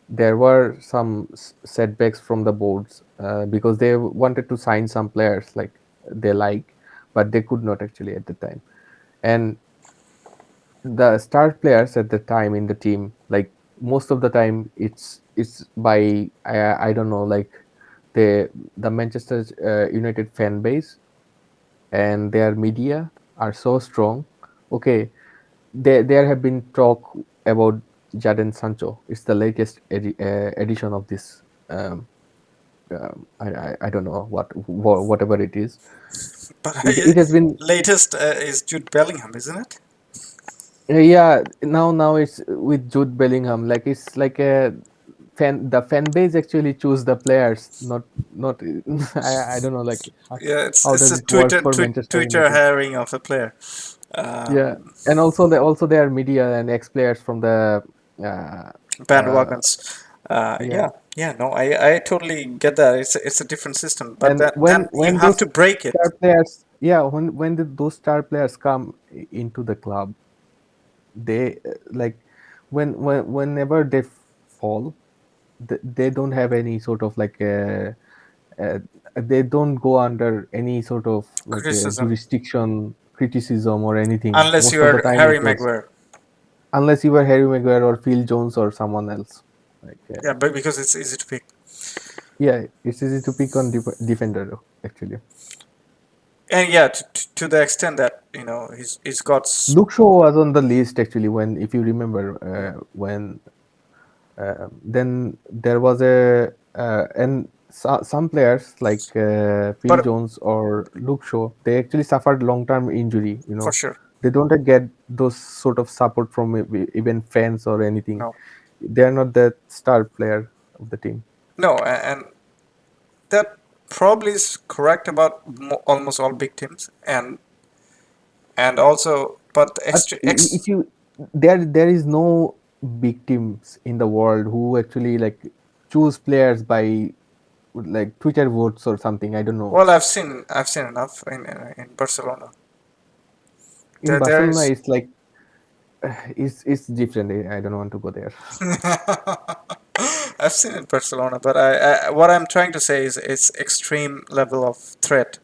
There were some setbacks from the boards because they wanted to sign some players like they like, but they could not actually at the time. And the star players at the time in the team, like most of the time it's by I don't know, like the Manchester United fan base and their media are so strong. Okay, there have been talk about Jadon Sancho. It's the latest edition of this. I don't know whatever it is. but It has been. latest is Jude Bellingham, isn't it? Yeah, now it's with Jude Bellingham. Like it's like a the fan base actually choose the players, not I don't know like Yeah, it's how it's does a it work for Manchester Twitter United? hiring of a player. Yeah, Um, and also there are media and ex players from the uh, uh Bandwagons. yeah. Yeah, yeah, no, I totally get that. It's a different system, but And then you when have those to break star it. players, yeah, those star players come into the club, they like whenever they fall, they don't have any sort of like uh, they don't go under any sort of like Criticism, jurisdiction criticism or anything. unless Most you of the are time it Harry was Maguire. unless you were Harry Maguire or Phil Jones or someone else. Like, Yeah, but because it's easy to pick. yeah, it's easy to pick on defender actually. And yeah, to the extent that he's got Luke Shaw was on the list actually when, if you remember, when then there was a and some players like Phil but Jones or Luke Shaw, they actually suffered long term injury. for sure. They don't get those sort of support from even fans or anything. No, They are not the star player of the team. no, and that probably is correct about almost all big teams, and also, but But extra ex. if you there is no big teams in the world who actually like choose players by like Twitter votes or something. I don't know. Well, I've seen enough in Barcelona. In There Barcelona, is. it's like it's different. I don't want to go there. I've seen in Barcelona, but I what I'm trying to say is it's extreme level of threat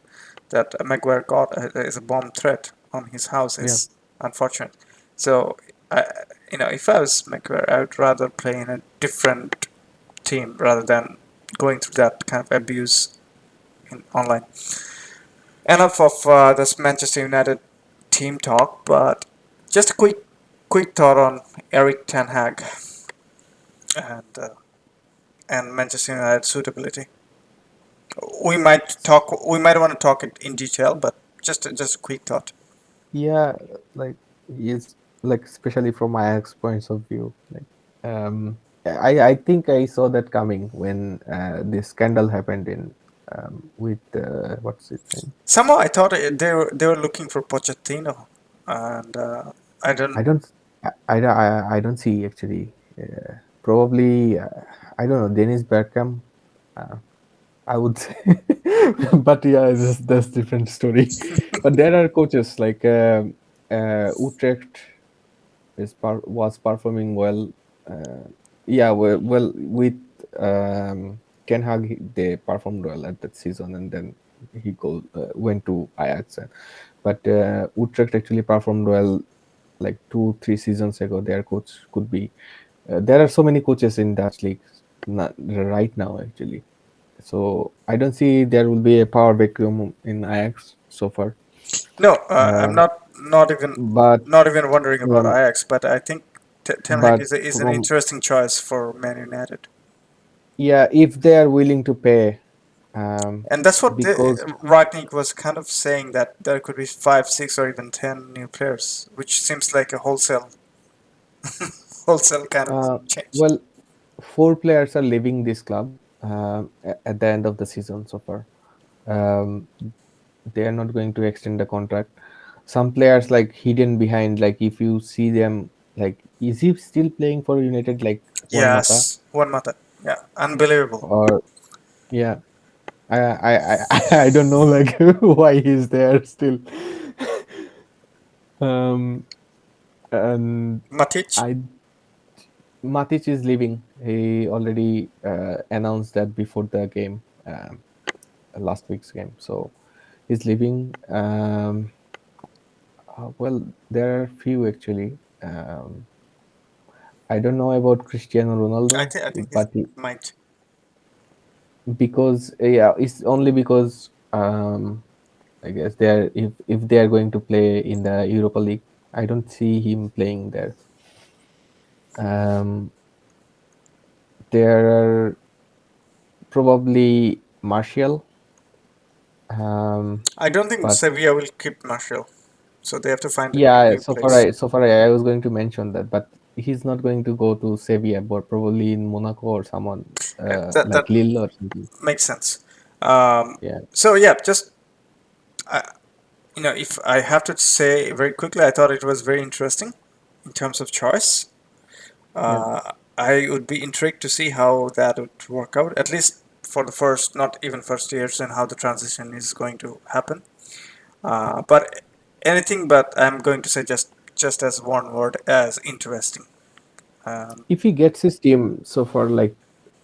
that Maguire got is a bomb threat on his house Yeah. is unfortunate. So I, if I was Maguire, I would rather play in a different team rather than going through that kind of abuse in online. Enough of this Manchester United team talk, but just a quick thought on Erik Tan Hag and uh, and Manchester United suitability. We might want to talk it in detail, but just a quick thought. Yeah, like is like especially from Ajax points of view, like I think I saw that coming when this scandal happened in with what's his name? Somehow I thought they were looking for Pochettino, and I I don't. don't I don't see actually. Probably I don't know, Dennis Bergkamp. Uh, I would say, but yeah, that's different story. But there are coaches like Utrecht was performing well. Uh, yeah, with Ken Hag, they performed well at that season, and then went to Ajax. But Utrecht actually performed well like 2 3 seasons ago. Their coach could be. There are so many coaches in Dutch league right now actually. So I don't see there will be a power vacuum in Ajax so far. No, I'm Uh, but not even wondering about um, Ajax, but I think Ten Hag but is an from interesting choice for Man United, yeah, if they are willing to pay, and that's what because Ragnick was kind of saying that there could be five, six, or even 10 new players, which seems like a wholesale kind of uh, change. well, 4 players are leaving this club at the end of the season so far. Um, they are not going to extend the contract. Some players like hidden behind, like if you see them, like is he still playing for United, like Juan Mata? Yes, one mother. Yeah, unbelievable. Or yeah, I don't know like why he's there still. um and Matic. I Matic is leaving. He already announced that before the game, last week's game. So he's leaving. Well, there are few actually. I don't know about Cristiano Ronaldo, I think it but might. because yeah, it's only because I guess they are, if they are going to play in the Europa League, I don't see him playing there. Um, there are probably Martial, um, I don't think but Sevilla will keep Marshall, so they have to find a yeah, new place. so far I was going to mention that, but he's not going to go to Sevilla, but probably in Monaco or someone That like Lille or something. makes sense. Um, Yeah, so yeah, just if I have to say very quickly, I thought it was very interesting in terms of choice. yeah. I would be intrigued to see how that would work out, at least for the first, not even first years, and how the transition is going to happen. But anything but I'm going to say just as one word as interesting. Um, If he gets his team so far, like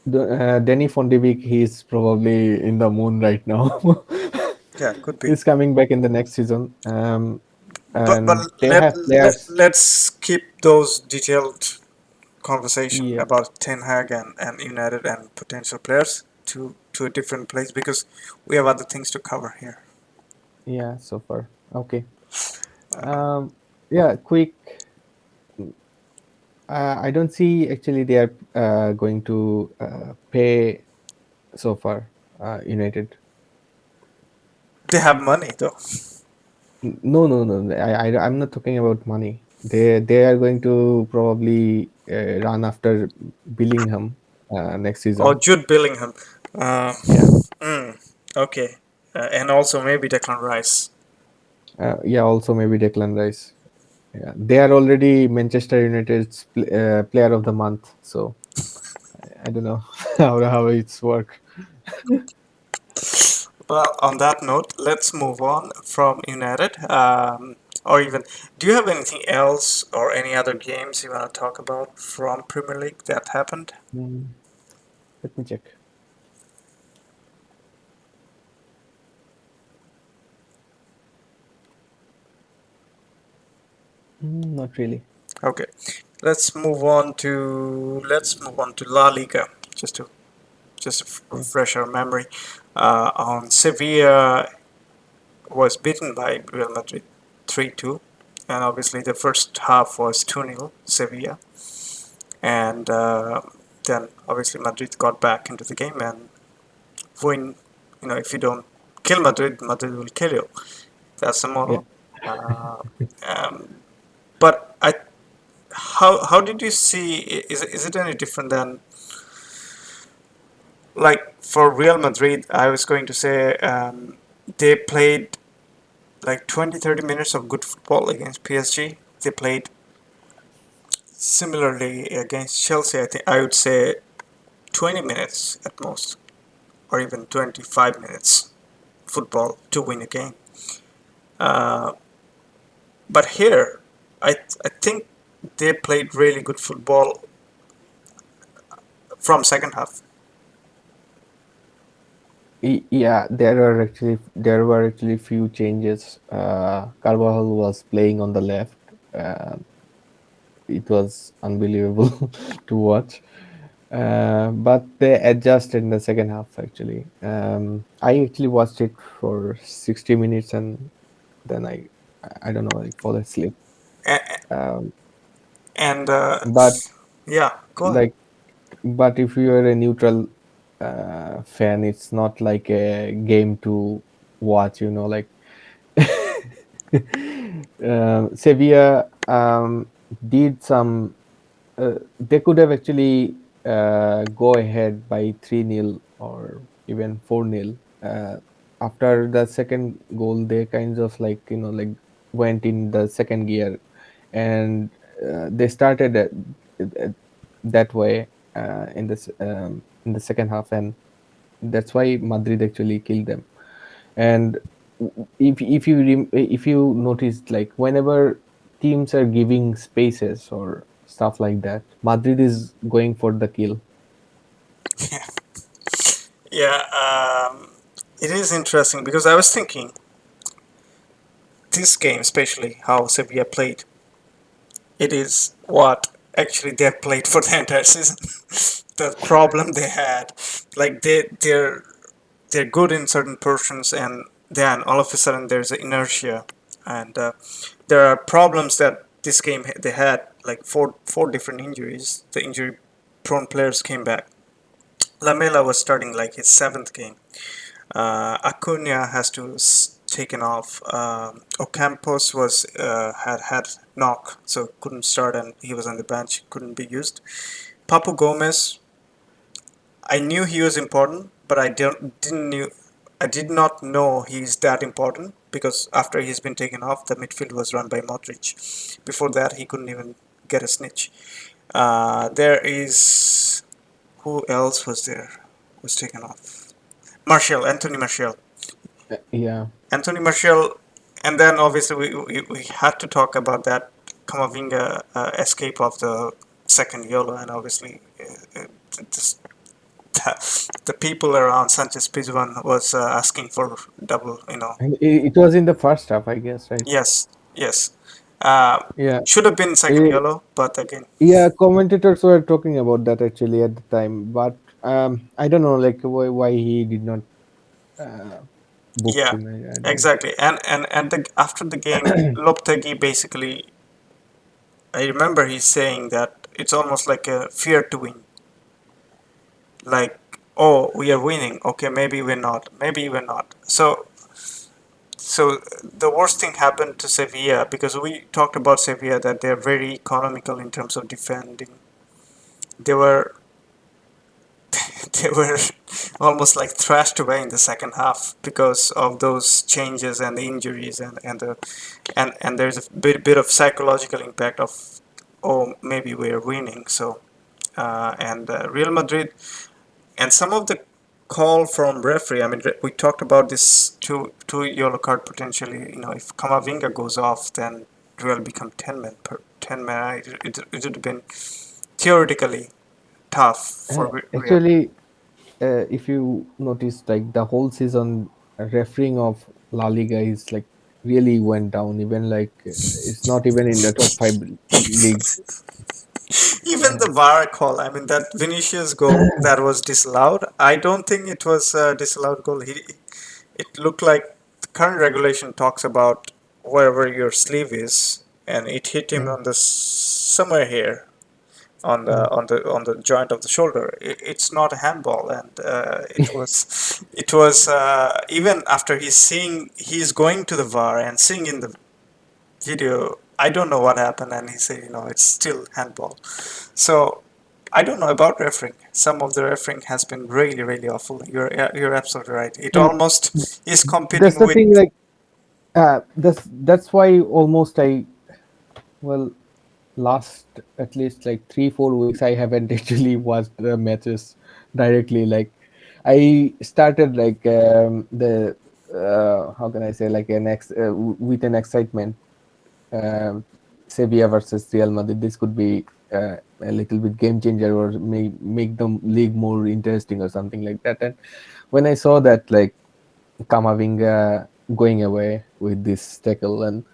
Danny von de Beek, he's probably in the moon right now. yeah, could be. He's coming back in the next season, But and they have players. let's keep those detailed conversation Yeah, about Ten Hag and United and potential players to a different place because we have other things to cover here. yeah, so far. Okay. Um, yeah, quick. I don't see actually they are going to pay so far. United. They have money though. No, no, no. I'm not talking about money. They are going to probably run after Billingham next Or season. Jude Bellingham. Uh, Yeah, okay. And also maybe Declan Rice. yeah. Also maybe Declan Rice. Yeah, they are already Manchester United's player of the month. So I don't know how it's work. Well, on that note, let's move on from United. Or even, do you have anything else or any other games you want to talk about from Premier League that happened? Mm, let me check. Not really. Okay, let's move on to La Liga just to Yeah, refresh our memory. On Sevilla was beaten by Real Madrid 3-2, and obviously the first half was 2-0 Sevilla, and then obviously Madrid got back into the game and win. If you don't kill Madrid, Madrid will kill you. That's the yeah. motto. Uh, um, but how did you see? Is it any different than like for Real Madrid? I was going to say they played like 20-30 minutes of good football against PSG. They played similarly against Chelsea. I think I would say 20 minutes at most, or even 25 minutes football to win a game. Uh, but here, I think they played really good football from second half. Yeah, there were actually few changes. Carvajal was playing on the left. Uh, it was unbelievable to watch. But they adjusted in the second half. Actually, I actually watched it for 60 minutes, and then I don't know, I fall asleep. A- Um, And but yeah, go ahead. like, but if you are a neutral fan, it's not like a game to watch. Like Sevilla did some. They could have actually go ahead by 3-0 or even 4-0. After the second goal, they kind of like went in the second gear, and they started uh, that way in the second half, and that's why Madrid actually killed them. And if you notice, like whenever teams are giving spaces or stuff like that, Madrid is going for the kill. Yeah, it is interesting because I was thinking this game, especially how Sevilla played, it is what actually they have played for the entire season. The problem they had, like they're good in certain portions, and then all of a sudden there's an inertia, and there are problems that this game they had like four different injuries. The injury prone players came back. Lamela was starting like his seventh game. Acuna has to taken off. Ocampos was had knock, so couldn't start, and he was on the bench, couldn't be used. Papu Gomez, I knew he was important, but I did not know he's that important because after he's been taken off, the midfield was run by Modric. Before that, he couldn't even get a snitch. There is who else was there? Was taken off. Anthony Martial. Yeah, Anthony Martial, and then obviously we had to talk about that Kamavinga escape of the second yellow, and obviously this, the people around Sanchez Pizjuan was asking for double. and it was in the first half, I guess, right? Yes, yes. Uh, Yeah. should have been second Eh, yellow, but again, yeah, commentators were talking about that actually at the time, but I don't know like why he did not uh, booked yeah, him. I don't know. exactly. After the game, Loptegi basically, I remember he's saying that it's almost like a fear to win. Like, oh, we are winning. Okay, maybe we're not. Maybe we're not. So the worst thing happened to Sevilla because we talked about Sevilla that they're very economical in terms of defending. They were they were almost like thrashed away in the second half because of those changes and the injuries and there's a bit of psychological impact of, oh, maybe we're winning. So and Real Madrid and some of the call from referee. I mean, we talked about this two yellow card potentially. You know, if Kamavinga goes off, then Real become 10 men per 10 men. It would have been theoretically tough for Real. Actually, if you notice, like the whole season, refereeing of La Liga is like really went down. Even like it's not even in the top five leagues. Even the VAR call, I mean, that Vinicius goal that was disallowed, I don't think it was a disallowed goal. It looked like the current regulation talks about wherever your sleeve is, and it hit him Mm, on the somewhere here on mm. the joint of the shoulder. It's not a handball, and it was even after he's going to the VAR and seeing in the video. I don't know what happened, and he said, it's still handball. So I don't know about refereeing. Some of the refereeing has been really, really awful. You're absolutely right. It And almost is that's competing the with. thing. Like that's why almost I well last at least like 3 4 weeks I haven't actually watched the matches directly. Like I started like the how can I say like with an excitement, um, Sevilla versus Real Madrid. This could be a little bit game changer or make the league more interesting or something like that. And when I saw that like Kamavinga going away with this tackle, and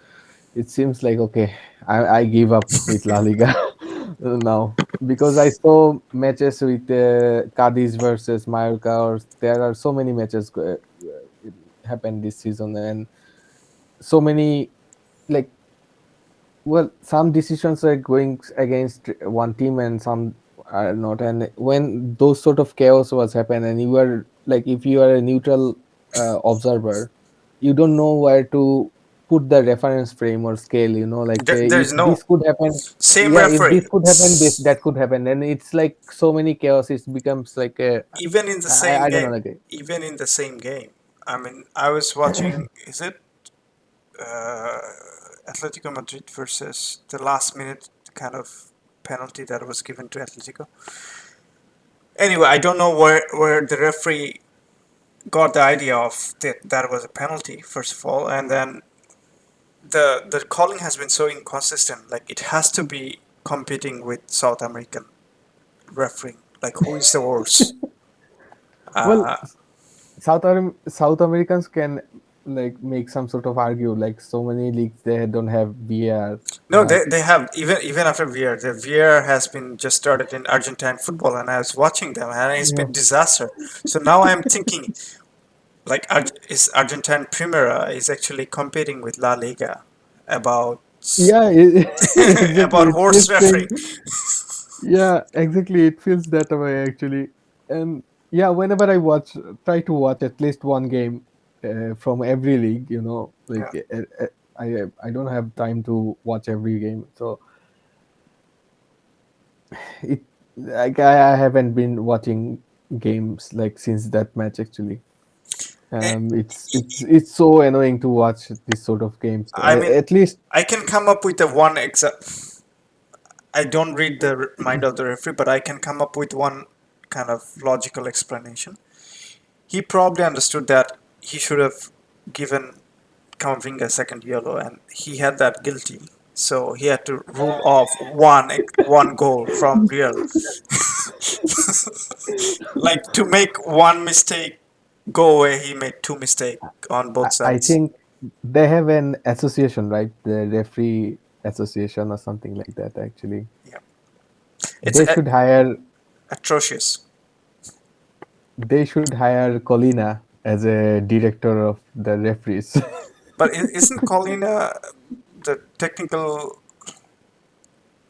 it seems like okay, I give up with La Liga now because I saw matches with Cadiz versus Mallorca, or there are so many matches happened this season, and so many like some decisions are going against one team and some are not. And when those sort of chaos was happen, and you are like, if you are a neutral observer, you don't know where to put the reference frame or scale. Like if There's no this could happen, same yeah, if referee. this could happen, this that could happen, and it's like so many chaos. It becomes like a Even in the I same don't know, game. like Even in the same game. I mean, I was watching. Is it uh, Atletico Madrid versus the last minute kind of penalty that was given to Atletico? Anyway, I don't know where the referee got the idea of that was a penalty, first of all, and then the calling has been so inconsistent. Like, it has to be competing with South American refereeing. Like, who is the worst? well, Uh, South Americans can like make some sort of argue, like so many leagues they don't have VAR, no, but they have, even after VR. The VR has been just started in Argentine football, and I was watching them, and it's yeah, been disaster. So now I'm thinking, like, is Argentine Primera is actually competing with La Liga about yeah, exactly. about It horse feels refereeing. same. Yeah, exactly. It feels that way actually. And yeah, whenever I try to watch at least one game from every league, like Yeah. I don't have time to watch every game, so it like I haven't been watching games like since that match actually. Eh, It's so annoying to watch this sort of games. I mean, At least I can come up with a one exact. I don't read the mind of the referee, but I can come up with one kind of logical explanation. He probably understood that he should have given Camavinga a second yellow, and he had that guilty, so he had to rule off one goal from Real, like to make one mistake go away. He made two mistakes on both I sides. think they have an association, right? The referee. association or something like that. Actually, Yeah, it's they should hire atrocious. they should hire Colina as a director of the referees. But isn't Colina the technical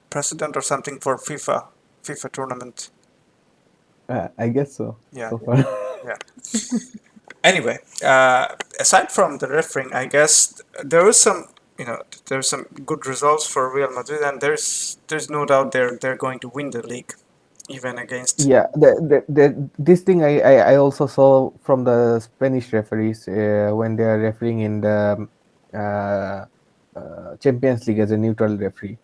president or something for FIFA tournament? I guess so. Yeah, So far, yeah. Anyway, aside from the refereeing, I guess there was some, there's some good results for Real Madrid, and there's no doubt they're going to win the league, even against. yeah. This thing I also saw from the Spanish referees when they are refereeing in the uh, Champions League as a neutral referee.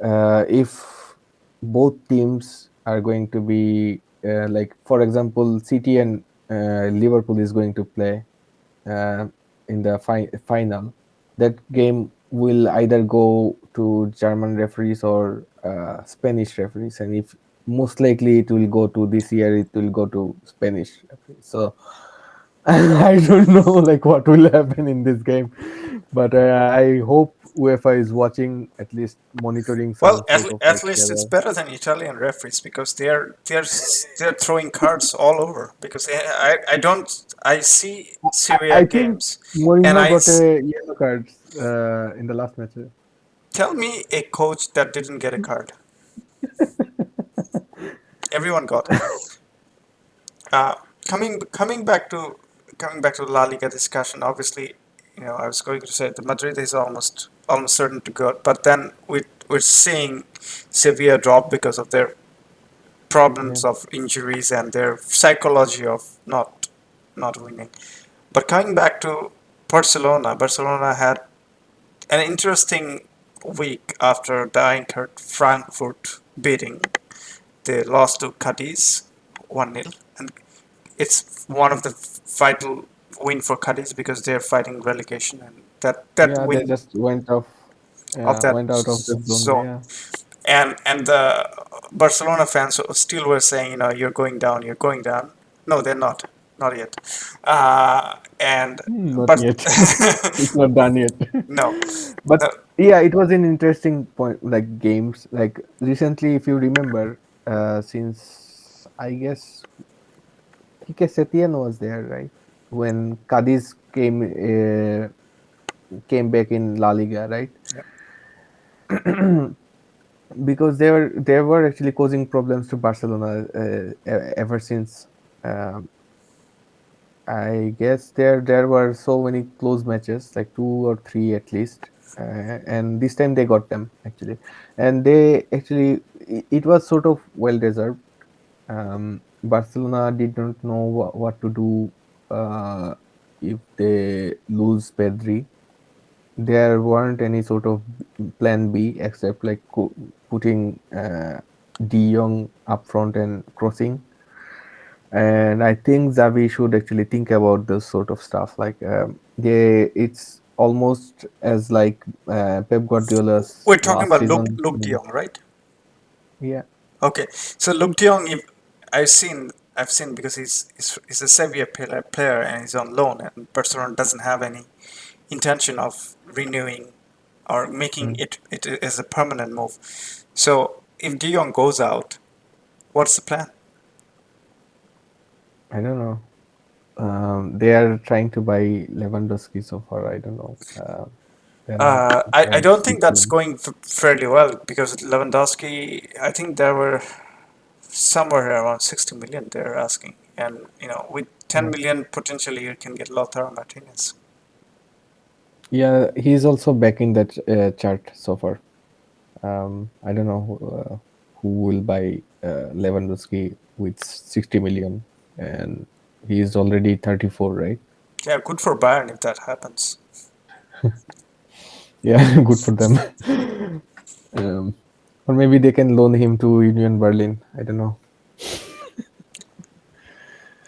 If both teams are going to be like, for example, City and Liverpool is going to play uh, in the final, that game will either go to German referees or Spanish referees, and if most likely it will go to this year, it will go to Spanish referees. So I don't know like what will happen in this game, but I hope UEFA is watching, at least monitoring Well, some sort of at like least it's better than Italian referees because they're throwing cards all over. Because I don't I see Serie A I think games, and Mourinho got a yellow card in the last match. tell me a coach that didn't get a card. Everyone got it. Uh, coming back to La Liga discussion. Obviously, I was going to say that Madrid is almost certain to go, but then we're seeing Sevilla drop because of their Yeah, problems of injuries and their psychology of not winning. But coming back to Barcelona had an interesting week after the Eintracht Frankfurt beating. They lost to Cadiz 1-0, and it's one of the vital win for Cadiz because they're fighting relegation, and that yeah, they win just went off, of yeah, that went out of the zone. zone. Yeah, And the Barcelona fans still were saying, you're going down, you're going down. No, they're not yet. And not but yet. It's not done yet. no, But no, yeah, it was an interesting point. Like games, like recently, if you remember, since I guess Pique was there, right? When Cadiz came back in La Liga, right? yeah. Because they were actually causing problems to Barcelona ever since. Um, I guess there were so many close matches, like two or three at least, and this time they got them actually, and they actually it was sort of well deserved. Barcelona did not know what to do if they lose Pedri. There weren't any sort of plan B except like putting De Jong up front and crossing. And I think Xavi should actually think about this sort of stuff. Like, it's almost as like Pep Guardiola's We're talking last about season. Luke De Jong, right? Yeah, Okay, so Luke De Jong, if I've seen because he's a Sevilla player and he's on loan, and Barcelona doesn't have any intention of renewing or making mm, it as a permanent move. So if De Jong goes out, what's the plan? I don't know. They are trying to buy Lewandowski so far. I don't know. Then I they're don't think that's switching. going fairly well because Lewandowski, I think there were somewhere around 60 million they're asking, and with 10 Yeah, million potentially you can get Lautaro Martinez. yeah. He's also back in that chart so far. I don't know who will buy Lewandowski with 60 million, and he is already 34, right? Yeah, good for Bayern if that happens. Yeah, good for them. um, or maybe they can loan him to Union Berlin. I don't know.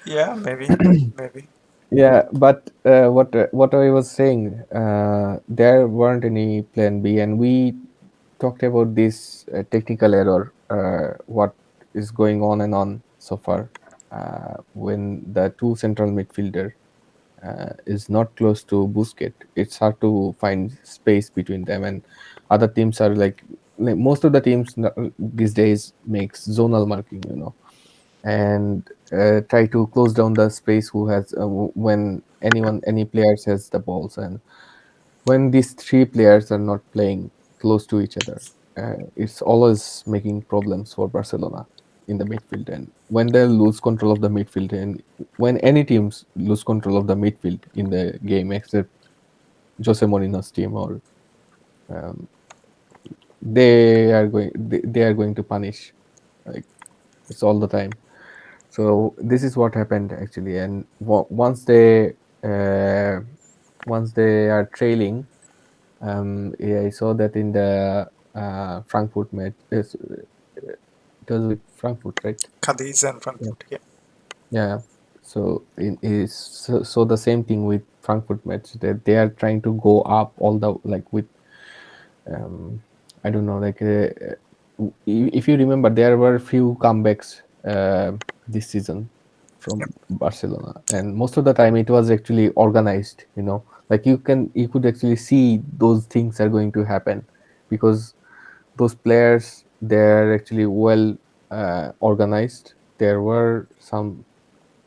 Yeah, maybe, maybe. Yeah, but what I was saying, there weren't any plan B, and we talked about this technical error, what is going on and on so far, when the two central midfielder is not close to Busquets, it's hard to find space between them, and Other teams are like most of the teams these days makes zonal marking, and try to close down the space who has when any players has the balls. And when these three players are not playing close to each other, it's always making problems for Barcelona in the midfield. And when they lose control of the midfield, and when any teams lose control of the midfield in the game, except Jose Mourinho's team, or um, they are going to punish, like it's all the time. So this is what happened actually. And uh, once they are trailing, yeah, I saw that in the Frankfurt match. It was with Frankfurt, right? Cadiz and Yeah. Frankfurt. Yeah. Yeah. So so the same thing with Frankfurt match. They are trying to go up all the like with um, I don't know, like if you remember, there were few comebacks this season Yep. from Barcelona, and most of the time it was actually organized. Like you could actually see those things are going to happen, because those players, they're actually well organized. There were some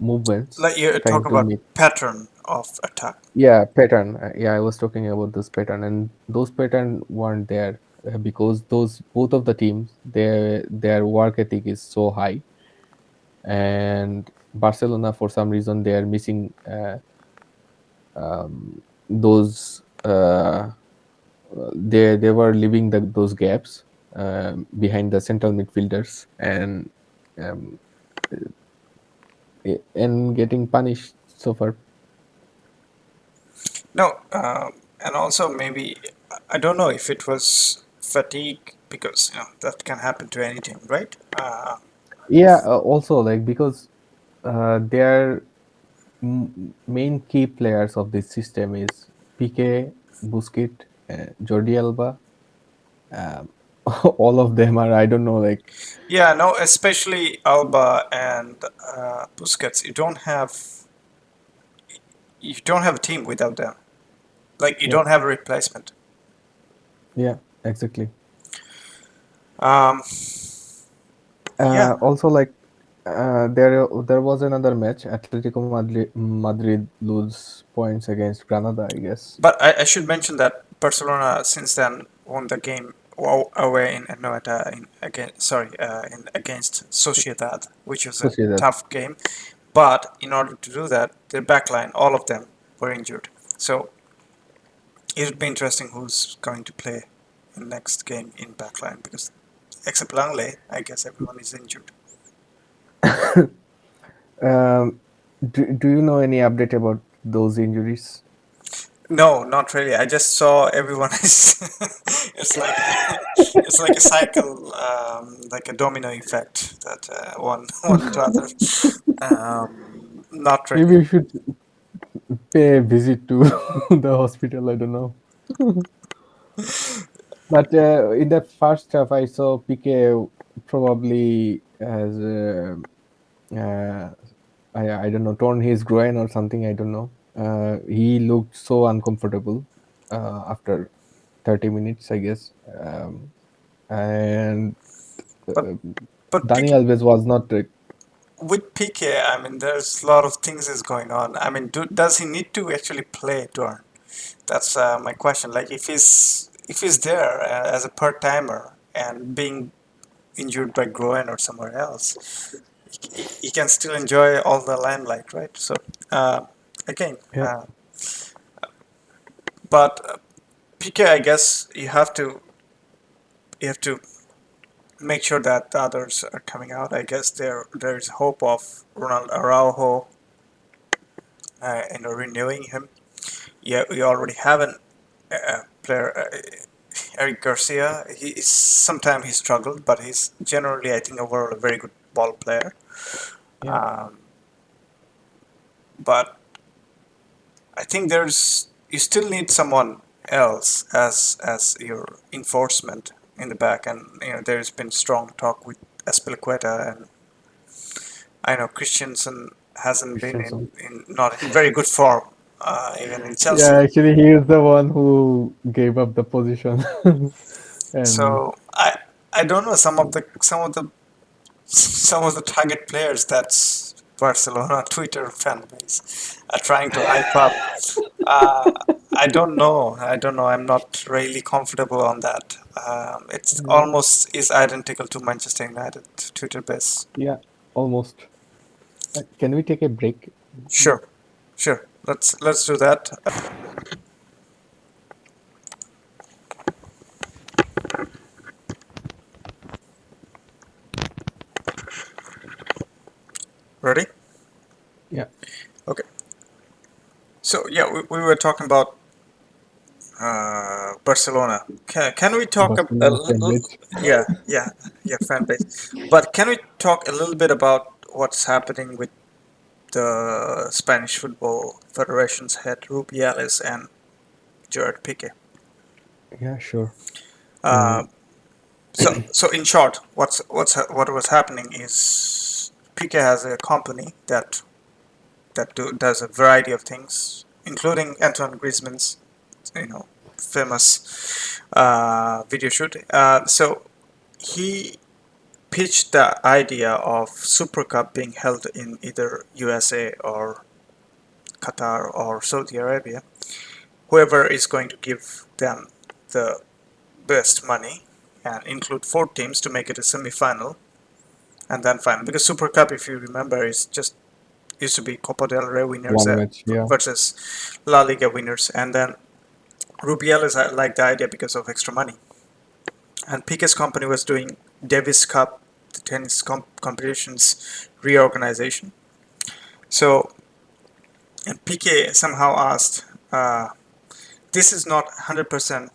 movements Like you trying talk to about make. pattern of attack. Yeah, pattern. Yeah, I was talking about this pattern, and those pattern weren't there because those both of the teams, their work ethic is so high. And Barcelona, for some reason, they are missing those. They were leaving those gaps behind the central midfielders, um, and getting punished so far. No, and also maybe I don't know if it was fatigue because that can happen to any team, right? Yeah, also like because their main key players of this system is Pique, Busquets, Jordi Alba. Um, all of them are, I don't know, like. Yeah, no, especially Alba and Busquets. You don't have a team without them. Like you Yeah, don't have a replacement. yeah, exactly. Um, yeah, Also, like there was another match. Atletico Madrid lose points against Granada, I guess. but I should mention that Barcelona since then won the game away in Anoeta in against Sociedad, which was So a see that. tough game. But in order to do that, their backline, all of them were injured. So it'll be interesting who's going to play in next game in backline because except Langley, I guess everyone is injured. Um, do you know any update about those injuries? No, not really. I just saw everyone is. It's like it's like a cycle, like a domino effect that one to other. Not Maybe really. you should pay a visit to the hospital. I don't know. But in the first half, I saw Pique probably has uh, I don't know, torn his groin or something. I don't know. He looked so uncomfortable after 30 minutes, I guess. And But uh, but Dani Pique, Alves was not. with Pique, I mean, there's a lot of things is going on. I mean, does he need to actually play to earn? That's my question. Like, if he's there as a part timer and being injured by groin or somewhere else, he can still enjoy all the limelight, right? So, uh, again, Yeah, but PK, I guess you have to make sure that the others are coming out. I guess there's hope of Ronald Araujo, renewing him. Yeah, we already have an player, Eric Garcia. Sometimes he struggled, but he's generally, I think, overall a very good ball player. yeah, Um, but I think you still need someone else as your enforcement in the back, and there's been strong talk with Espilicueta, and I know Christensen hasn't been Christensen. in not in very good form. even in Yeah, Chelsea. actually, he is the one who gave up the position, and So I don't know some of the target players that's Barcelona Twitter fan base are trying to hype up. Uh, I don't know. I don't know. I'm not really comfortable on that. It's yeah, almost is identical to Manchester United Twitter base. yeah, almost. Can we take a break? Sure, sure. Let's do that. Ready? Yeah, Okay. So yeah, we were talking about Barcelona. Can we talk a Barcelona fan little? base. Yeah, yeah, yeah, fan base. But can we talk a little bit about what's happening with the Spanish Football Federation's head Rubiales and Gerard Pique? Yeah, sure. Uh, Mm, so in short, what was happening is Pique has a company that does a variety of things, including Antoine Griezmann's, you know, famous video shoot. So he pitched the idea of Super Cup being held in either USA or Qatar or Saudi Arabia. Whoever is going to give them the best money and include four teams to make it a semi-final and then final. Because Super Cup, if you remember, is just used to be Coppa del Rey winners one match. Yeah, versus La Liga winners, and then Rubiales liked the idea because of extra money. And Pique's company was doing Davis Cup, the tennis competitions reorganization. So, and Pique somehow asked, "This is not 100%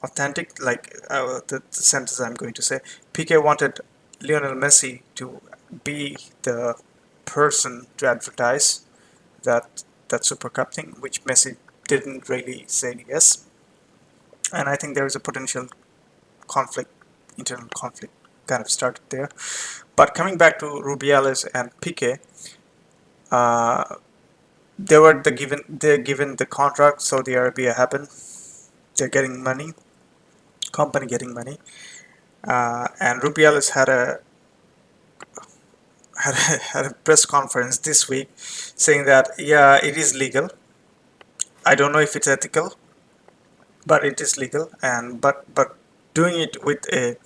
authentic." Like the sentence I'm going to say, Pique wanted Lionel Messi to be the person to advertise that Super Cup thing, which Messi didn't really say yes. And I think there is a potential conflict, internal conflict, kind of started there. But coming back to Rubiales and Pique, uh, they're given the contract. Saudi Arabia happened. They're getting money, company getting money, and Rubiales had a press conference this week saying that yeah, it is legal. I don't know if it's ethical, but it is legal, and but doing it with a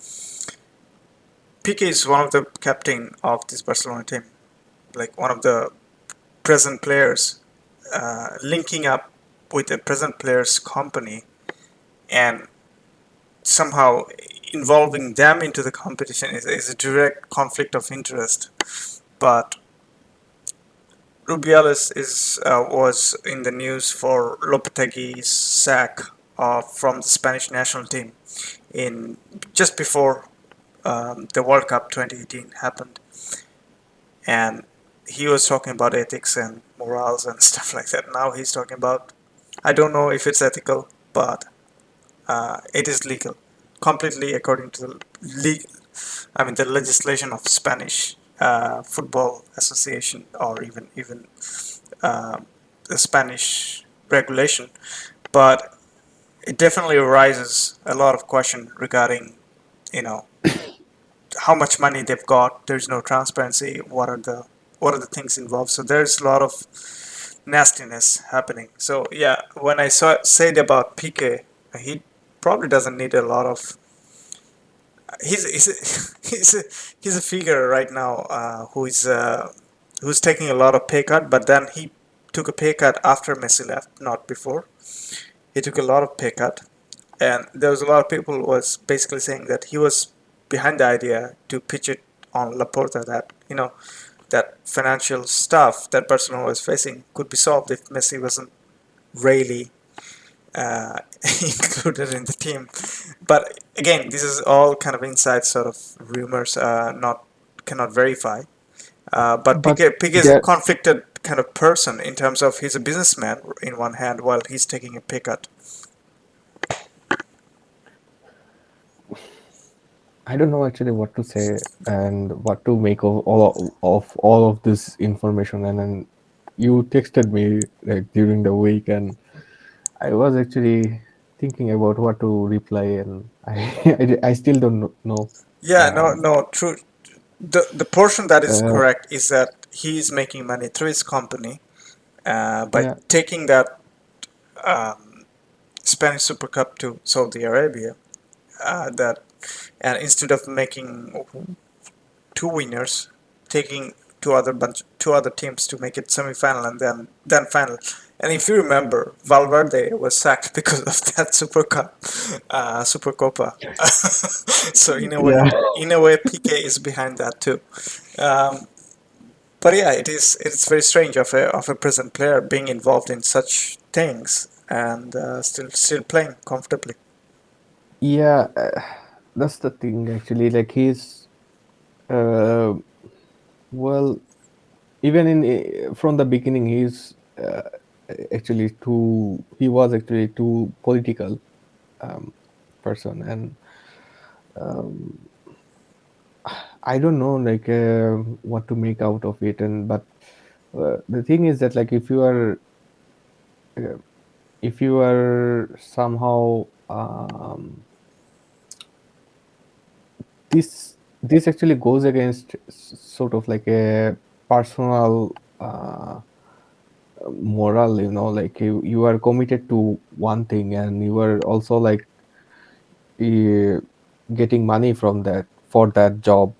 Pique is one of the captain of this Barcelona team, like one of the present players, linking up with a present player's company and somehow involving them into the competition is a direct conflict of interest. But Rubiales is was in the news for Lopetegui's sack from the Spanish national team in just before the World Cup 2018 happened, and he was talking about ethics and morals and stuff like that. Now he's talking about, I don't know if it's ethical, but it is legal, completely according to the legal. I mean the legislation of Spanish Football Association, or even uh, the Spanish regulation. But it definitely raises a lot of question regarding, you know, how much money they've got. There's no transparency. What are the things involved? So there's a lot of nastiness happening. So yeah, when I said about Pique, he probably doesn't need a lot of. He's he's a figure right now who's taking a lot of pay cut, but then he took a pay cut after Messi left, not before. He took a lot of pay cut, and there was a lot of people was basically saying that he was behind the idea to pitch it on Laporta, that that financial stuff that Barcelona was facing could be solved if Messi wasn't really uh, included in the team. But again, this is all kind of inside sort of rumors, not cannot verify. But but Pique is a there, conflicted kind of person in terms of he's a businessman in one hand while he's taking a pay cut. I don't know actually what to say and what to make of all of this information. And then you texted me like during the week, and I was actually thinking about what to reply, and I still don't know. Yeah, no, Um, no, true. The portion that is uh, correct is that he's making money through his company by yeah, taking that Spanish Super Cup to Saudi Arabia. That and instead of making two winners, taking two other teams to make it semi-final and then final. And if you remember, Valverde was sacked because of that Super Cup, Supercopa. So yeah, in a way, Pique is behind that too. Um, but yeah, it's very strange of a present player being involved in such things and still playing comfortably. yeah. That's the thing, actually. Like he's uh, well, even from the beginning, actually too. He was actually too political um, person, and I don't know like what to make out of it. And but the thing is that like uh, if you are somehow this actually goes against sort of like a personal moral, like you are committed to one thing, and you are also like uh, getting money from that for that job,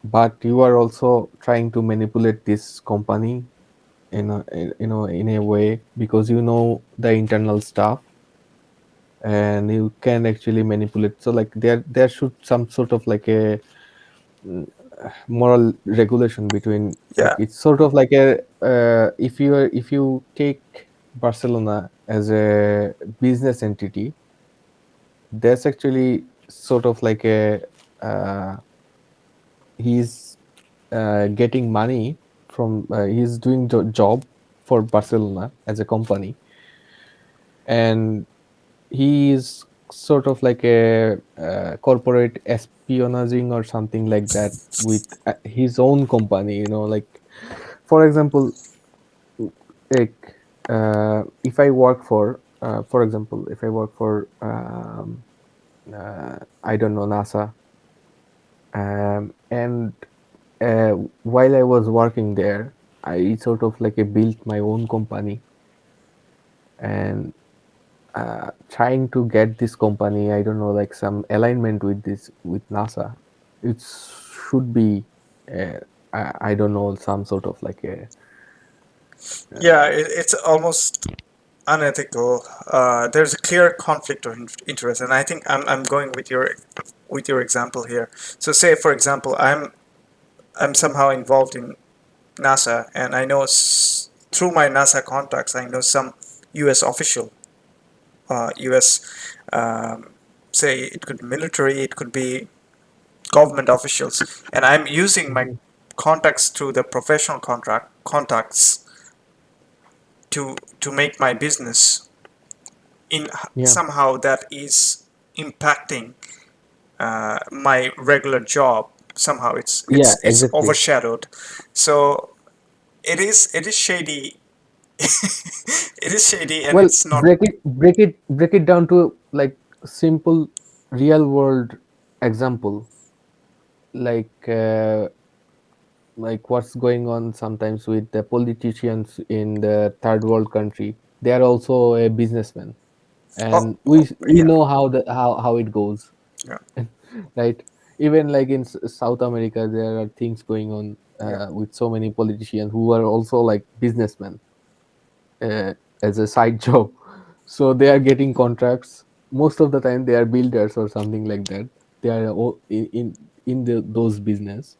but you are also trying to manipulate this company in a way, because you know the internal stuff, and you can actually manipulate. So like there should some sort of like a moral regulation between, like Yeah, it's sort of like a if you take Barcelona as a business entity, that's actually sort of like a he's getting money from he's doing job for Barcelona as a company, and he is sort of like a corporate espionaging or something like that with his own company, like for example, like if I work for example, if I work for I don't know, NASA, and uh, while I was working there, I sort of like built my own company, and trying to get this company, I don't know, like some alignment with this with NASA. It should be I don't know, some sort of like a yeah, it's almost unethical. There's a clear conflict of interest, and I think I'm going with your example here. So, say for example, I'm somehow involved in NASA, and I know through my NASA contacts, I know some U.S. official, U.S. Um, say it could be military, it could be government officials, and I'm using my Mhm. contacts through the professional contract contacts to make my business in Yeah, somehow that is impacting my regular job. Somehow yeah, it's exactly. overshadowed. So it is shady. It is shady, and Well, it's not. break it down to like simple real world example, like what's going on sometimes with the politicians in the third world country. They are also a businessman, Oh, and oh, we yeah, know how it goes. yeah, Right, even like in South America, there are things going on yeah, with so many politicians who are also like businessmen uh, as a side job. So they are getting contracts. Most of the time they are builders or something like that. They are those business,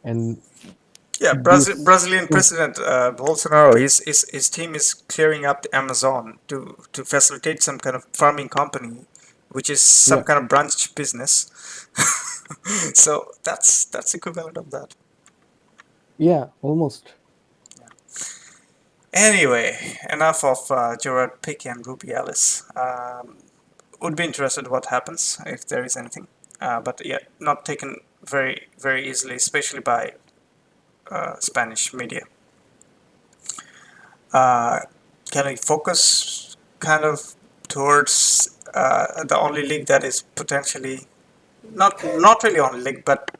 and yeah. this Brazilian president Bolsonaro, his team is clearing up the Amazon to facilitate some kind of farming company, which is some yeah, kind of branch business. So that's equivalent of that. yeah, almost. Anyway, enough of Gerard Pique and Rubiales. Would be interested what happens if there is anything, but yeah, not taken very easily, especially by Spanish media. Uh, can we focus kind of towards the only league that is potentially not really only league, but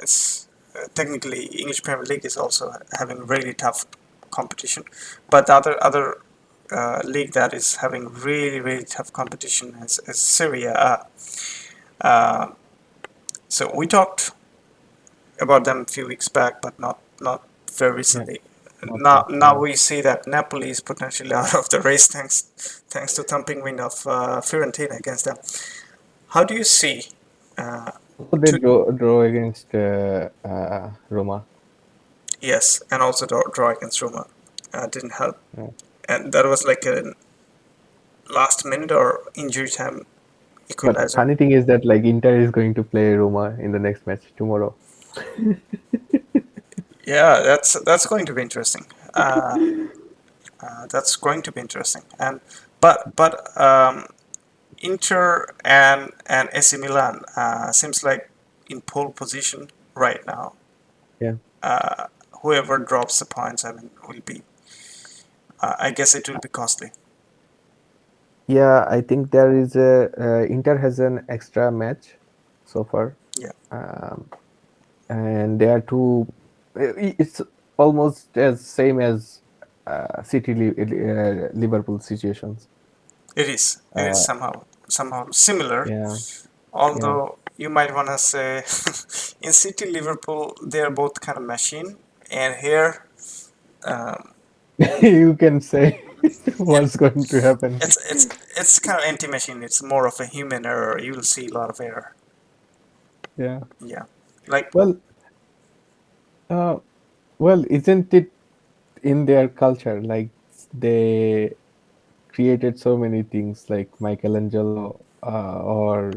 it's technically English Premier League is also having really tough competition, but the other league that is having really tough competition is Serie A. Uh, so we talked about them a few weeks back, but not very Yeah, recently. not Now much. now Yeah, we see that Napoli is potentially out of the race thanks to thumping win of Fiorentina against them. How do you see? Uh, so they to draw against Roma. Yes, and also draw against Roma didn't help, Yeah. and that was like a last minute or injury time But equalizer. funny thing is that like Inter is going to play Roma in the next match tomorrow. Yeah, that's going to be interesting. That's going to be interesting. And but Inter and AC Milan seems like in pole position right now. Yeah. Whoever drops the points, I mean, will be. I guess it will be costly. Yeah, I think there is a Inter has an extra match so far, Yeah, um, and they are two. It's almost as same as Liverpool situations. it is. It is Uh, somehow similar. yeah, yeah. Although you might want to say, in City Liverpool, they're both kind of machine, and here, um, You can say yeah, what's going to happen. it's kind of anti-machine. It's more of a human error. You'll see a lot of error. Yeah. Yeah, like Well, uh, well, isn't it in their culture? Like they created so many things, like Michelangelo or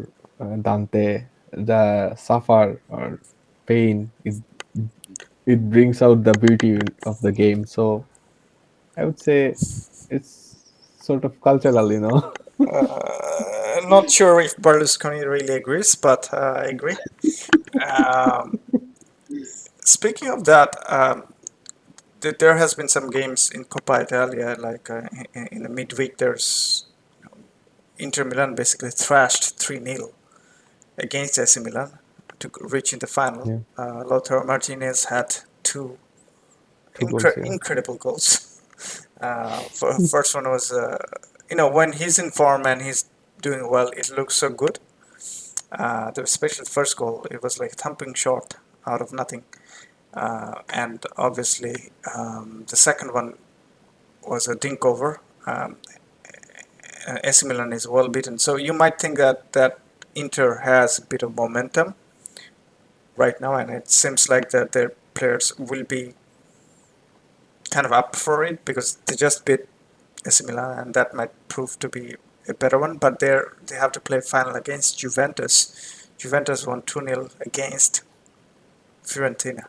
Dante, the suffer or pain. It brings out the beauty of the game. So I would say it's sort of cultural, you know. not sure if Berlusconi really agrees, but I agree. Um, Speaking of that, there has been some games in Coppa Italia, like in the midweek. There's Inter Milan basically thrashed 3-0 against AC Milan to reach in the final. Yeah, Lautaro Martinez had two two goals. Yeah, incredible goals. First one was, when he's in form and he's doing well, it looks so good. Especially the first goal, it was like thumping shot out of nothing. And obviously, the second one was a dink over. AC Milan is well beaten. So you might think that Inter has a bit of momentum right now, and it seems like that their players will be kind of up for it because they just beat AC Milan, and that might prove to be a better one. But they have to play final against Juventus. Juventus won 2-0 against Fiorentina.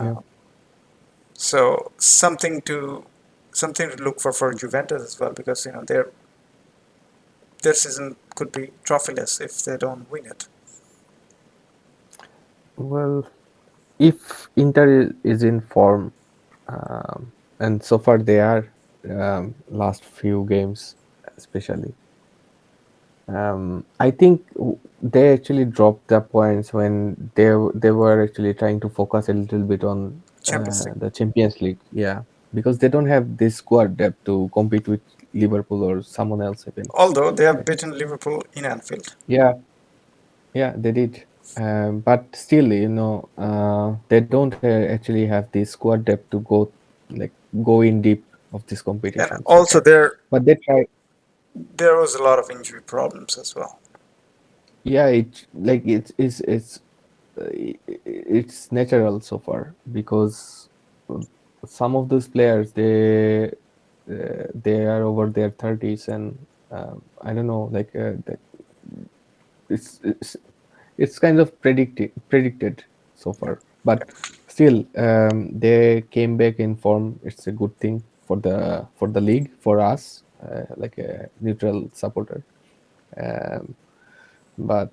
yeah. Uh, so something to look for Juventus as well because their season could be trophyless if they don't win it. Well, if Inter is in form, and so far they are, last few games especially. I think they actually dropped the points when they were actually trying to focus a little bit on Champions League. the Champions League. Yeah, because they don't have this squad depth to compete with Liverpool or someone else even. Although they have Like, beaten Liverpool in Anfield. yeah, yeah, they did. But still, they don't actually have the squad depth to like go in deep of this And competition so also far. But they try. there was a lot of injury problems as well. Yeah, it's natural so far because uh, some of those players they are over their 30s, and I don't know, like it's it's it's kind of predicted so far, but still they came back in form. It's a good thing for the league, for us, like a neutral supporter. um, but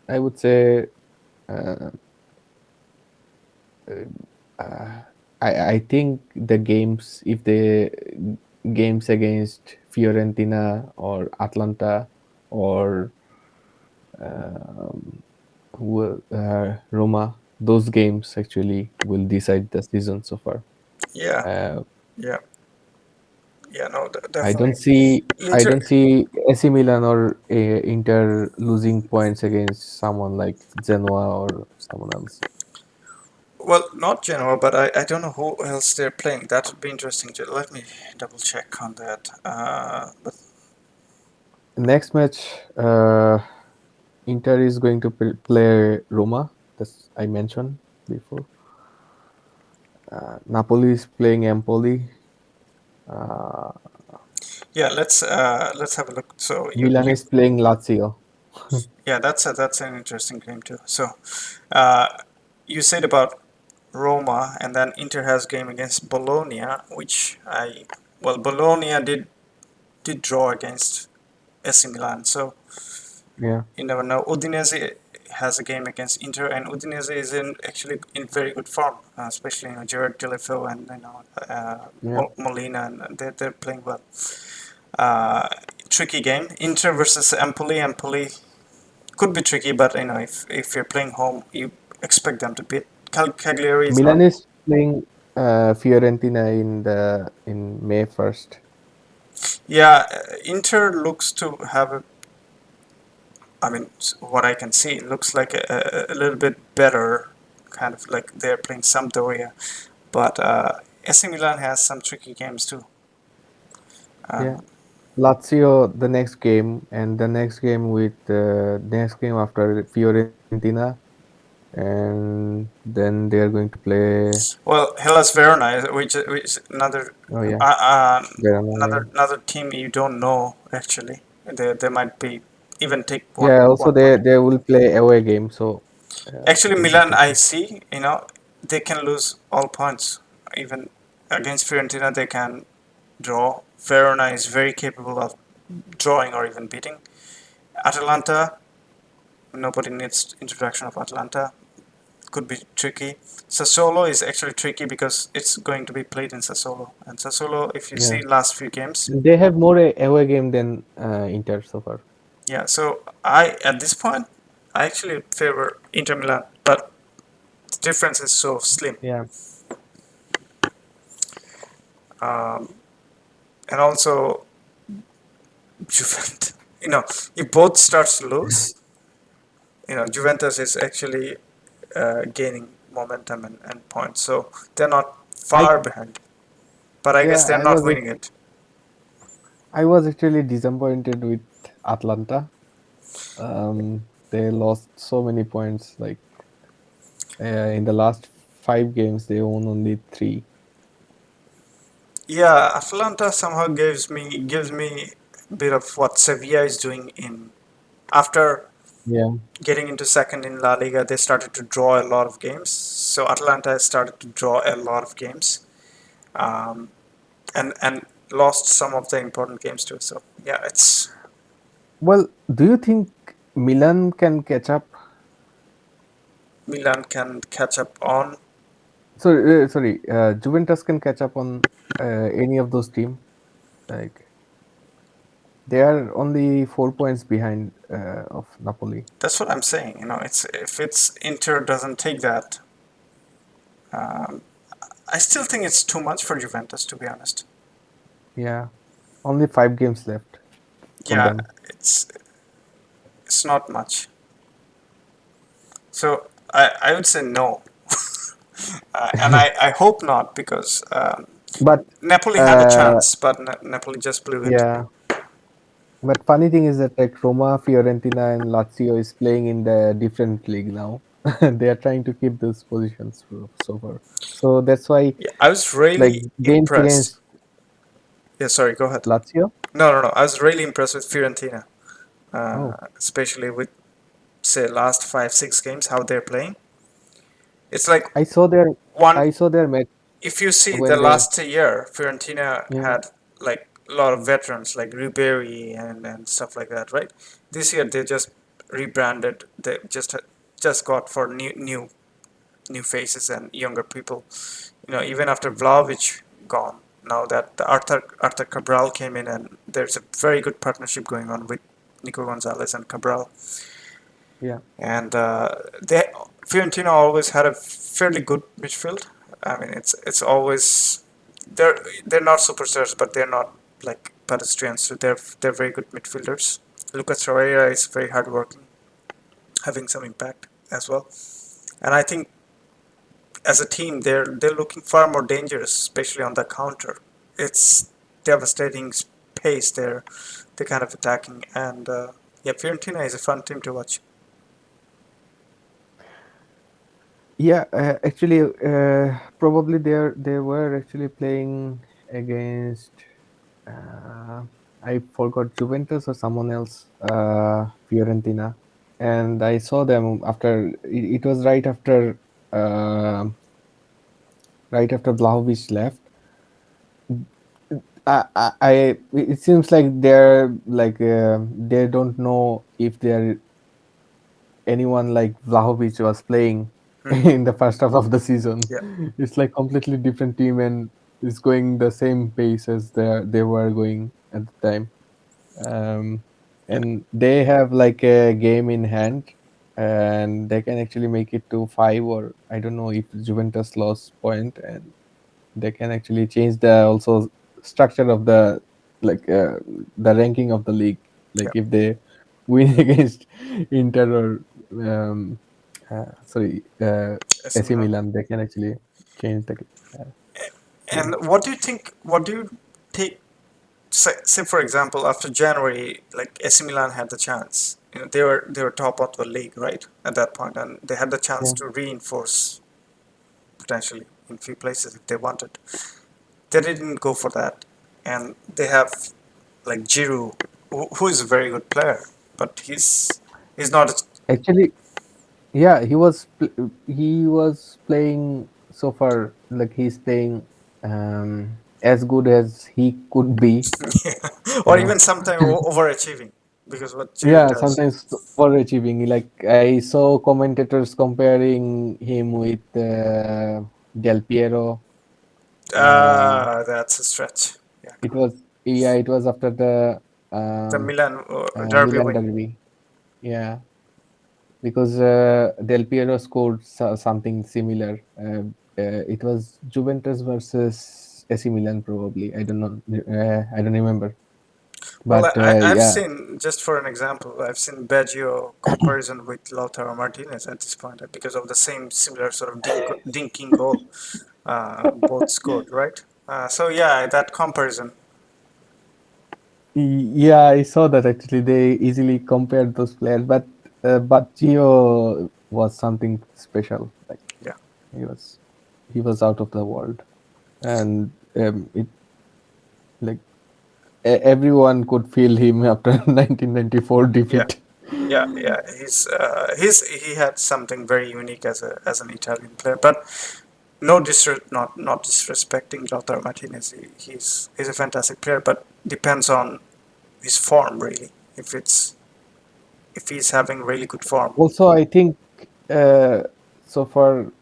I would say uh, I think the games, if the games against Fiorentina or Atlanta or um, Roma, those games actually will decide the season so far. Yeah, Uh, yeah, yeah. No, I don't definitely. see I Inter. don't see AC Milan or Inter losing points against someone like Genoa or someone else. Well, not Genoa, but I don't know who else they're playing. That would be interesting. Let me double check on that. But Next match, Inter is going to play Roma. That's I mentioned before. Napoli is playing Empoli. Uh, yeah, let's have a look. So Milan you is playing Lazio. yeah, that's an interesting game too. So, uh, you said about Roma, and then Inter has game against Bologna, which I well Bologna did draw against AC Milan. So Yeah, you never know. Udinese has a game against Inter, and Udinese is in actually in very good form, especially Gerard Delafeu and yeah. Molina, and they're playing well. Uh, Tricky game. Inter versus Empoli. Empoli could be tricky, but if you're playing home, you expect them to beat. Cagliari is not. Milan is playing Fiorentina in May 1st. Yeah, Inter looks to have a. I mean, what I can see, it looks like a little bit better, kind of like they're playing Sampdoria. But AC Milan has some tricky games too. Yeah. Um, Lazio the next game, and the next game with next game after Fiorentina, and then they are going to play. well, Hellas Verona, which is another Oh yeah, uh, uh, Verona. Yeah, another team you don't know actually. They might be even take yeah. Also, one point. they will play away game, so Actually, will be Milan, I tricky. see, they can lose all points. Even against Fiorentina, they can draw. Verona is very capable of drawing or even beating. Atalanta, nobody needs introduction of Atalanta. Could be tricky. Sassuolo is actually tricky because it's going to be played in Sassuolo. And Sassuolo, if you Yeah, see last few games, they have more away game than Inter so far. yeah. So I at this point, I actually favor Inter Milan, but the difference is so slim. Yeah, Um, and also Juventus, if both starts to lose, Juventus is actually gaining momentum and points, so they're not I far behind. But I guess yeah they're not winning it. I was actually disappointed with Atlanta. They lost so many points. Like in the last 5 games, they won only three. Yeah, Atlanta somehow gives me a bit of what Sevilla is doing in after Yeah. getting into second in La Liga. They started to draw a lot of games, so Atlanta has started to draw a lot of games, um, and lost some of the important games too. So yeah, it's Well, do you think Milan can catch up? Milan can catch up on. Sorry, Juventus can catch up on any of those team. Like they are only 4 points behind of Napoli. That's what I'm saying. It's if it's Inter doesn't take that, um, I still think it's too much for Juventus to be honest. Yeah, only 5 games left for Yeah, them. it's not much. So I would say no, and I hope not because But Napoli had a uh, chance, but Napoli just blew it. yeah, but funny thing is that like Roma, Fiorentina, and Lazio is playing in the different league now. They are trying to keep those positions so far. So that's why Yeah, I was like really games impressed. against Yeah, sorry, go ahead. Lazio. No, no, no. I was really impressed with Fiorentina, Oh, especially with say last 5 6 games how they're playing. It's like I saw their one. I saw their match If you see the when they last year, Fiorentina yeah. had like a lot of veterans like Ribery and stuff like that, right? This year they just rebranded. They just got for new new faces and younger people. Even after Vlahovic gone, now that Arthur Cabral came in, and there's a very good partnership going on with Nico Gonzalez and Cabral. Yeah. And they Fiorentina always had a fairly good midfield. I mean, it's always they're they're not superstars, but they're not like pedestrians. So they're very good midfielders. Lucas Torreira is very hardworking, having some impact as well. And I think as a team, they're looking far more dangerous, especially on the counter. It's devastating pace they're kind of attacking, and yeah, Fiorentina is a fun team to watch. Yeah, actually, probably they were actually playing against. Uh, I forgot Juventus or someone else, Fiorentina, and I saw them after. It was uh, right after Vlahovic left. It seems like they're like they don't know if they're anyone like Vlahovic was playing Hmm. in the first half of the season. Yeah, It's like completely different team and it's going the same pace as they were going at the time. Um, and they have like a game in hand and they can actually make it to five, or I don't know if Juventus lost point, and they can actually change the also structure of the like the ranking of the league, like yeah. if they win against Inter or sorry AC AC Milan. Milan, they can actually change the And league. what do you think? What do you take? Say for example, after January, like AC Milan had the chance. They were top of the league, right, at that point, and they had the chance Yeah, to reinforce potentially in few places if they wanted. They didn't go for that, and they have like Giroud, who is a very good player, but he's not. actually, yeah, he was playing so far, like he's playing as good as he could be, Or you even know. sometimes overachieving because what Giroud Yeah, does. sometimes overachieving. Like I saw commentators comparing him with Del Piero. That's a stretch. Yeah, It was, yeah, it was after the the Milan derby Milan win. derby. Yeah, because Del Piero scored something similar. It was Juventus versus AC Milan, probably. I don't know. I don't remember. Well, But I've yeah, seen, just for an example, I've seen Baggio comparison with Lautaro Martinez at this point because of the same similar sort of dinking goal both scored, right? So yeah, that comparison. Yeah, I saw that actually. They easily compared those players, but Gio was something special. Like Yeah, he was, he was out of the world, and it like everyone could feel him after 1994 yeah, defeat. yeah. He had something very unique as an Italian player, but no not disrespecting Lautaro Martinez. He's a fantastic player, but depends on his form really. If he's having really good form. Also, I think uh, so far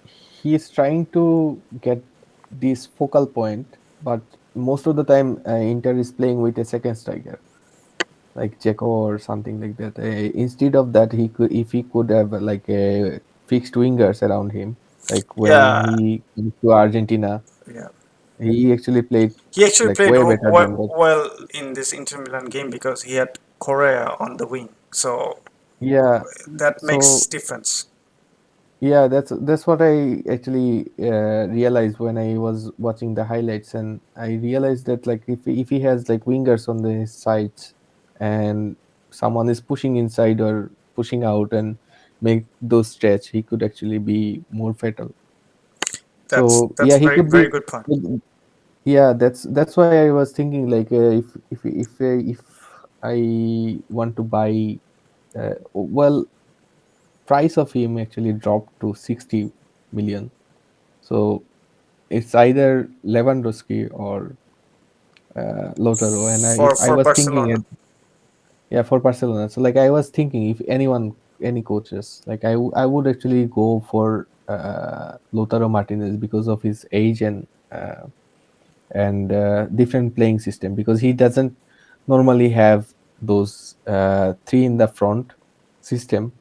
he is trying to get this focal point, but most of the time Inter is playing with a second striker like Checo or something like that. Instead of that, he could, if he could have like a fixed wingers around him, like when Yeah, he came to Argentina, yeah. he actually played He actually like played way better than that. well in this Inter Milan game because he had Correa on the wing, so Yeah. that makes So difference. yeah, that's what I actually realized when I was watching the highlights, and I realized that like if he has like wingers on the sides, and someone is pushing inside or pushing out and make those stretch, he could actually be more fatal. So That's yeah, he very could very be. good point. Yeah, that's why I was thinking like if I want to buy, well, price of him actually dropped to 60 million. So it's either Lewandowski or Lautaro, and I For was thinking, Barcelona. yeah, for Barcelona. So like I was thinking if anyone. any coaches. Like I would actually go for Lautaro Martinez because of his age and different playing system, because he doesn't normally have those three in the front system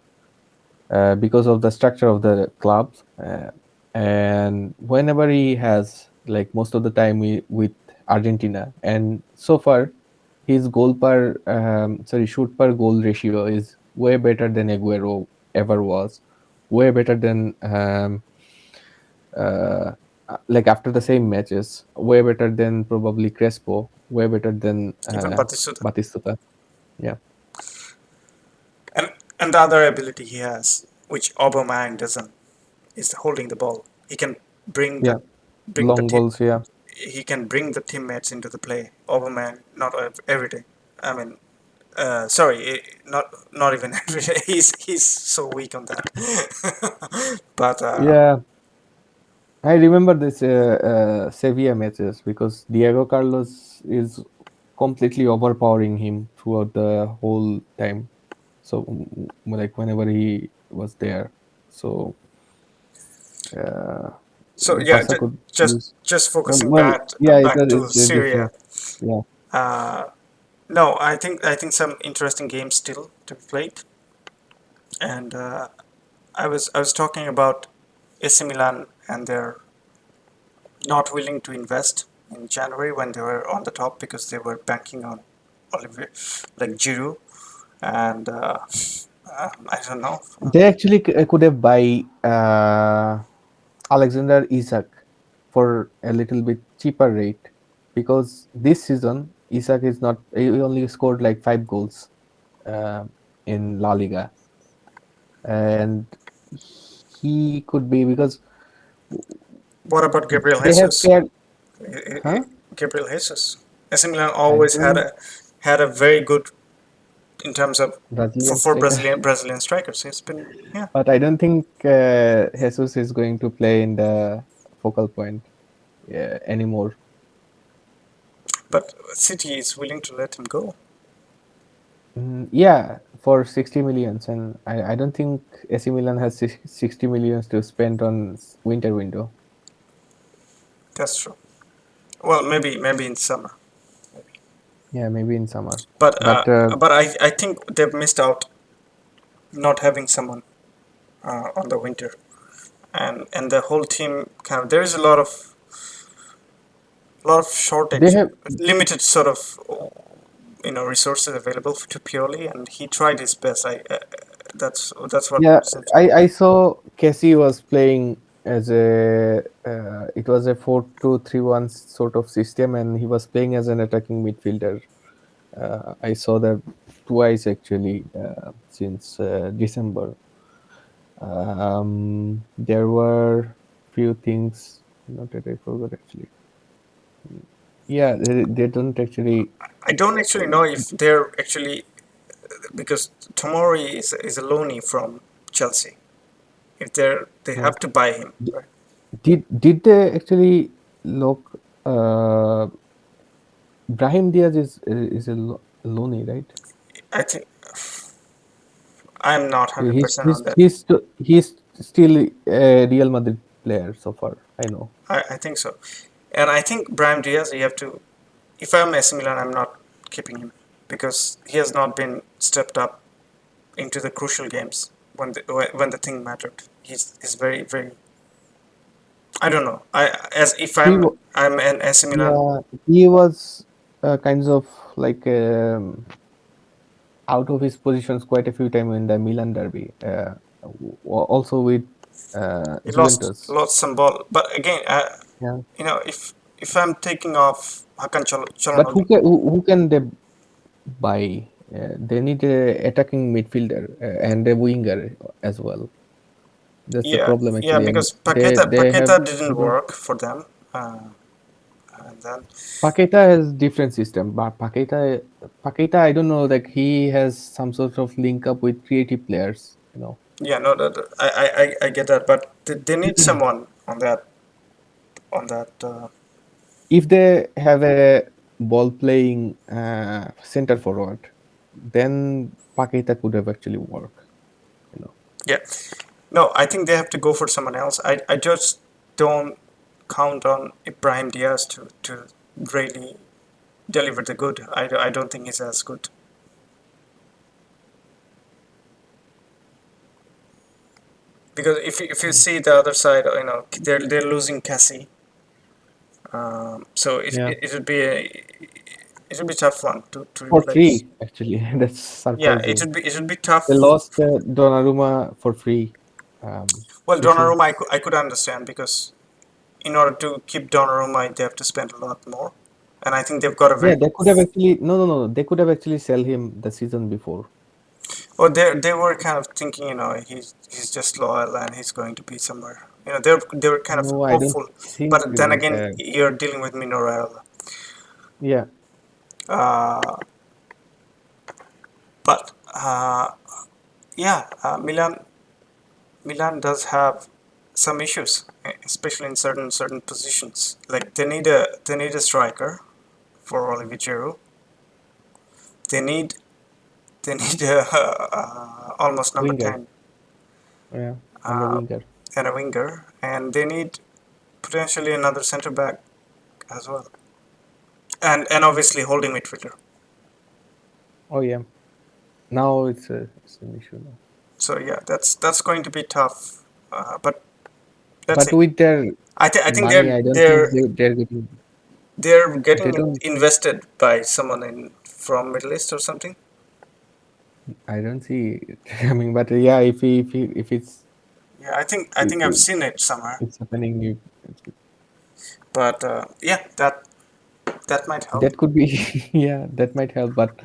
because of the structure of the clubs. And whenever he has, like most of the time with Argentina, and so far his shoot per goal ratio is way better than Aguero ever was, way better than uh, like after the same matches, way better than probably Crespo, way better than Even Batistuta. Batistuta. Yeah, And the other ability he has, which Aubameyang doesn't, is holding the ball. He can bring yeah, bring the long team. balls. Yeah, He can bring the teammates into the play. Aubameyang, not every day. I mean, sorry, not even every day. He's so weak on that. But yeah. I remember this Sevilla matches because Diego Carlos is completely overpowering him throughout the whole time. So, like whenever he was there, so uh, so yeah, Barca could just use. focusing Well, yeah, back to it's Syria. different. Yeah, No, I think some interesting games still to be played, and I was talking about AC Milan and their not willing to invest in January when they were on the top because they were banking on Olivier, like Giroud, and I don't know. they actually could have buy Alexander Isak for a little bit cheaper rate, because this season Isak is not. He only scored like 5 goals uh, in La Liga, and he could be because What about Gabriel they have Jesus? paired. I- Huh? Gabriel Jesus. AC Milan I always don't had a very good in terms of Brazilian for striker, Brazilian strikers. It's been, yeah, but I don't think Jesus is going to play in the focal point anymore. but City is willing to let him go. Yeah, for 60 millions, and I don't think AC Milan has 60 millions to spend on winter window. That's true. Well, maybe in summer. Yeah, maybe in summer. But But I think they've missed out not having someone on the winter, and the whole team kind of there is a lot of they shortage, have, limited sort of resources available to Pioli, and he tried his best. That's what yeah, seems. I saw Casey was playing as a it was a 4-2-3-1 sort of system, and he was playing as an attacking midfielder. I saw that twice actually since December. There were few things not that I forgot actually. Yeah, they don't actually. I don't actually know if they're actually because Tomori is a loanee from Chelsea. If they Yeah. have to buy him, D- right? did they actually look? Brahim Diaz is a loanee, right? I think I'm not Yeah, 100% on that. he's still a Real Madrid player so far. I know. I think so, and I think Brahim Diaz. You have to. If I'm AC Milan, I'm not keeping him because he has not been stepped up into the crucial games when the thing mattered. He's very. I don't know. I as if He I'm an AC Milan. Yeah, he was kinds of like out of his positions quite a few times in the Milan derby. Also with He Juventus. lost some ball, but again, Yeah, if I'm taking off Hakan but Çalhanoğlu, who can they buy? They need a attacking midfielder and a winger as well. That's the yeah, problem yeah, actually, and because they have Paqueta didn't they don't. work for them, and then Paqueta has different system, but Paqueta, I don't know, like he has some sort of link up with creative players. yeah, no, I get that, but they need someone on that. If they have a ball playing center forward, then Paqueta could have actually worked. Yeah. No, I think they have to go for someone else. I just don't count on Ibrahim Diaz to really deliver the good. I don't think he's as good. Because if you see the other side, they're losing Cassie. So Yeah, it would be tough one to for replace. free actually. That's Yeah, surprising. it would be They tough. lost Donnarumma for free. Well, They should. Donnarumma I could understand because in order to keep Donnarumma they have to spend a lot more, and I think they've got a Yeah, very they could have actually. No, no, no. They could have actually sell him the season before. well they were kind of thinking he's just loyal and he's going to be somewhere. They were kind of No, I don't hopeful, think. but then again you're dealing with Mino Raiola. Yeah, Uh, but yeah, Milan does have some issues, especially in certain positions. Like they need a striker for Olivier Giroud. They need they need a almost number winger. 10 Yeah, and a uh, winger. and a winger, and they need potentially another centre back as well, and obviously holding midfielder. Oh yeah. Now it's an issue now. So yeah, that's going to be tough. But let's But see. with their I think money, I don't think they're getting. they're They getting don't. invested by someone in from Middle East or something. I don't see it coming. But yeah, if Yeah, I think I've seen it somewhere. it's happening, But yeah, that might help. that could be. Yeah, that might help. But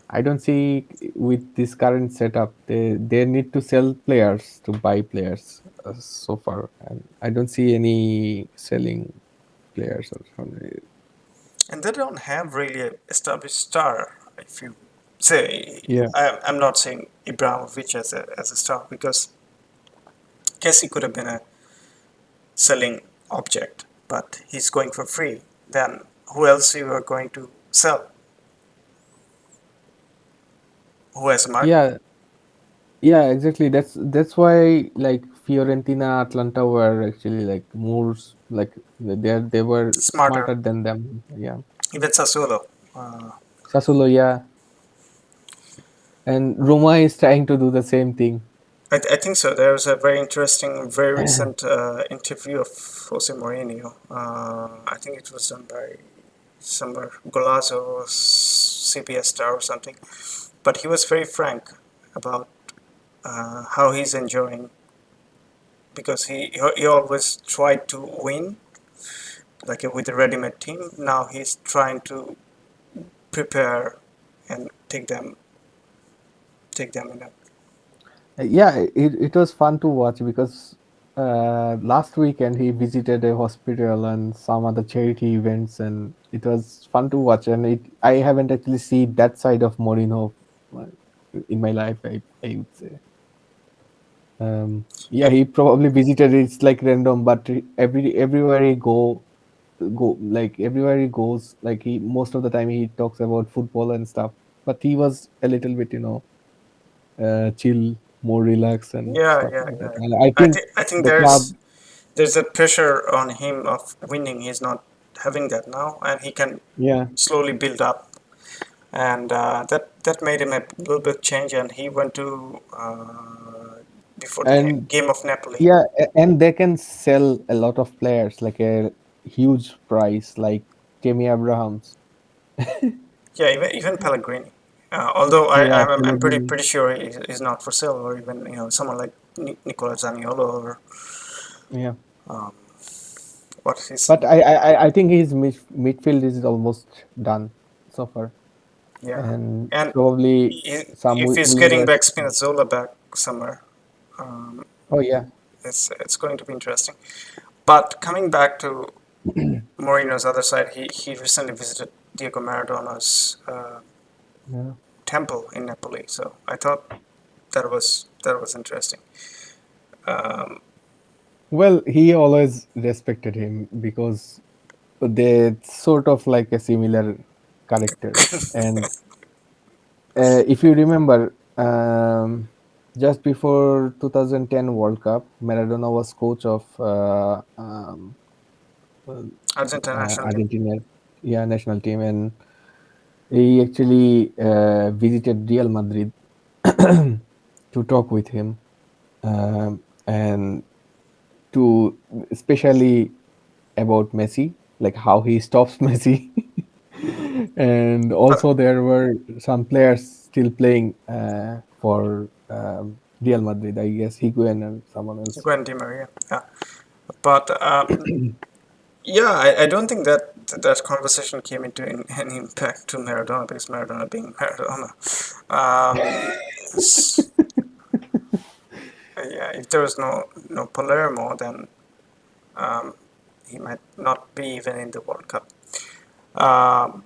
I don't see with this current setup, they need to sell players to buy players so far, and I don't see any selling players or something. And they don't have really a established star. If you say, Yeah, I'm not saying Ibrahimovic as a star because Kessie could have been a selling object, but he's going for free. Then who else you are going to sell? Who has a market? yeah, yeah, exactly. That's why like Fiorentina, Atlanta were actually like more like they were Smarter. smarter than them. Yeah, Even Sassuolo. Uh, Sassuolo, yeah, and Roma is trying to do the same thing. I think so. There was a very interesting, very recent interview of Jose Mourinho. I think it was done by somewhere Golazo or CBS Star or something. But he was very frank about how he's enjoying because he always tried to win like with a ready-made team. Now he's trying to prepare and take them in a Yeah, it was fun to watch because last weekend he visited a hospital and some other charity events, and it was fun to watch. And I haven't actually seen that side of Mourinho uh, in my life. I would say. Yeah, yeah, he probably visited. It's like random, but everywhere he go like everywhere he goes, like he most of the time he talks about football and stuff. But he was a little bit, chill, more relaxed and yeah, stuff yeah, like that. yeah. And I think I think the club, there's a pressure on him of winning. He's not having that now, and he can yeah, slowly build up. And that made him a little bit change, and he went to before the and game of Napoli. yeah, and they can sell a lot of players like a huge price, like Jamie Abrahams. Yeah, even Pellegrini. Although Yeah, I'm pretty Pellegrini. pretty sure he's not for sale, or even someone like Nicola Zaniolo or Yeah, um, what is but I think his midfield is almost done so far, yeah, and and probably some if he's getting wingers. back Spinazzola back somewhere, um, Oh yeah, it's going to be interesting. But coming back to Mourinho's other side, he recently visited Diego Maradona's yeah. temple in Napoli, so I thought that was interesting. Um, Well, he always respected him because they're sort of like a similar character. And if you remember, just before 2010 World Cup, Maradona was coach of Argentina national team. Argentina, yeah, national team, and he actually visited Real Madrid to talk with him, and to especially about Messi, like how he stops Messi. And But also there were some players still playing for Real Madrid. I guess Higuain and someone else. Gwen Di Maria. Yeah. But yeah, I don't think that conversation came into any impact to Maradona because Maradona being Maradona. S- yeah, if there was no Palermo, then um, he might not be even in the World Cup. Um,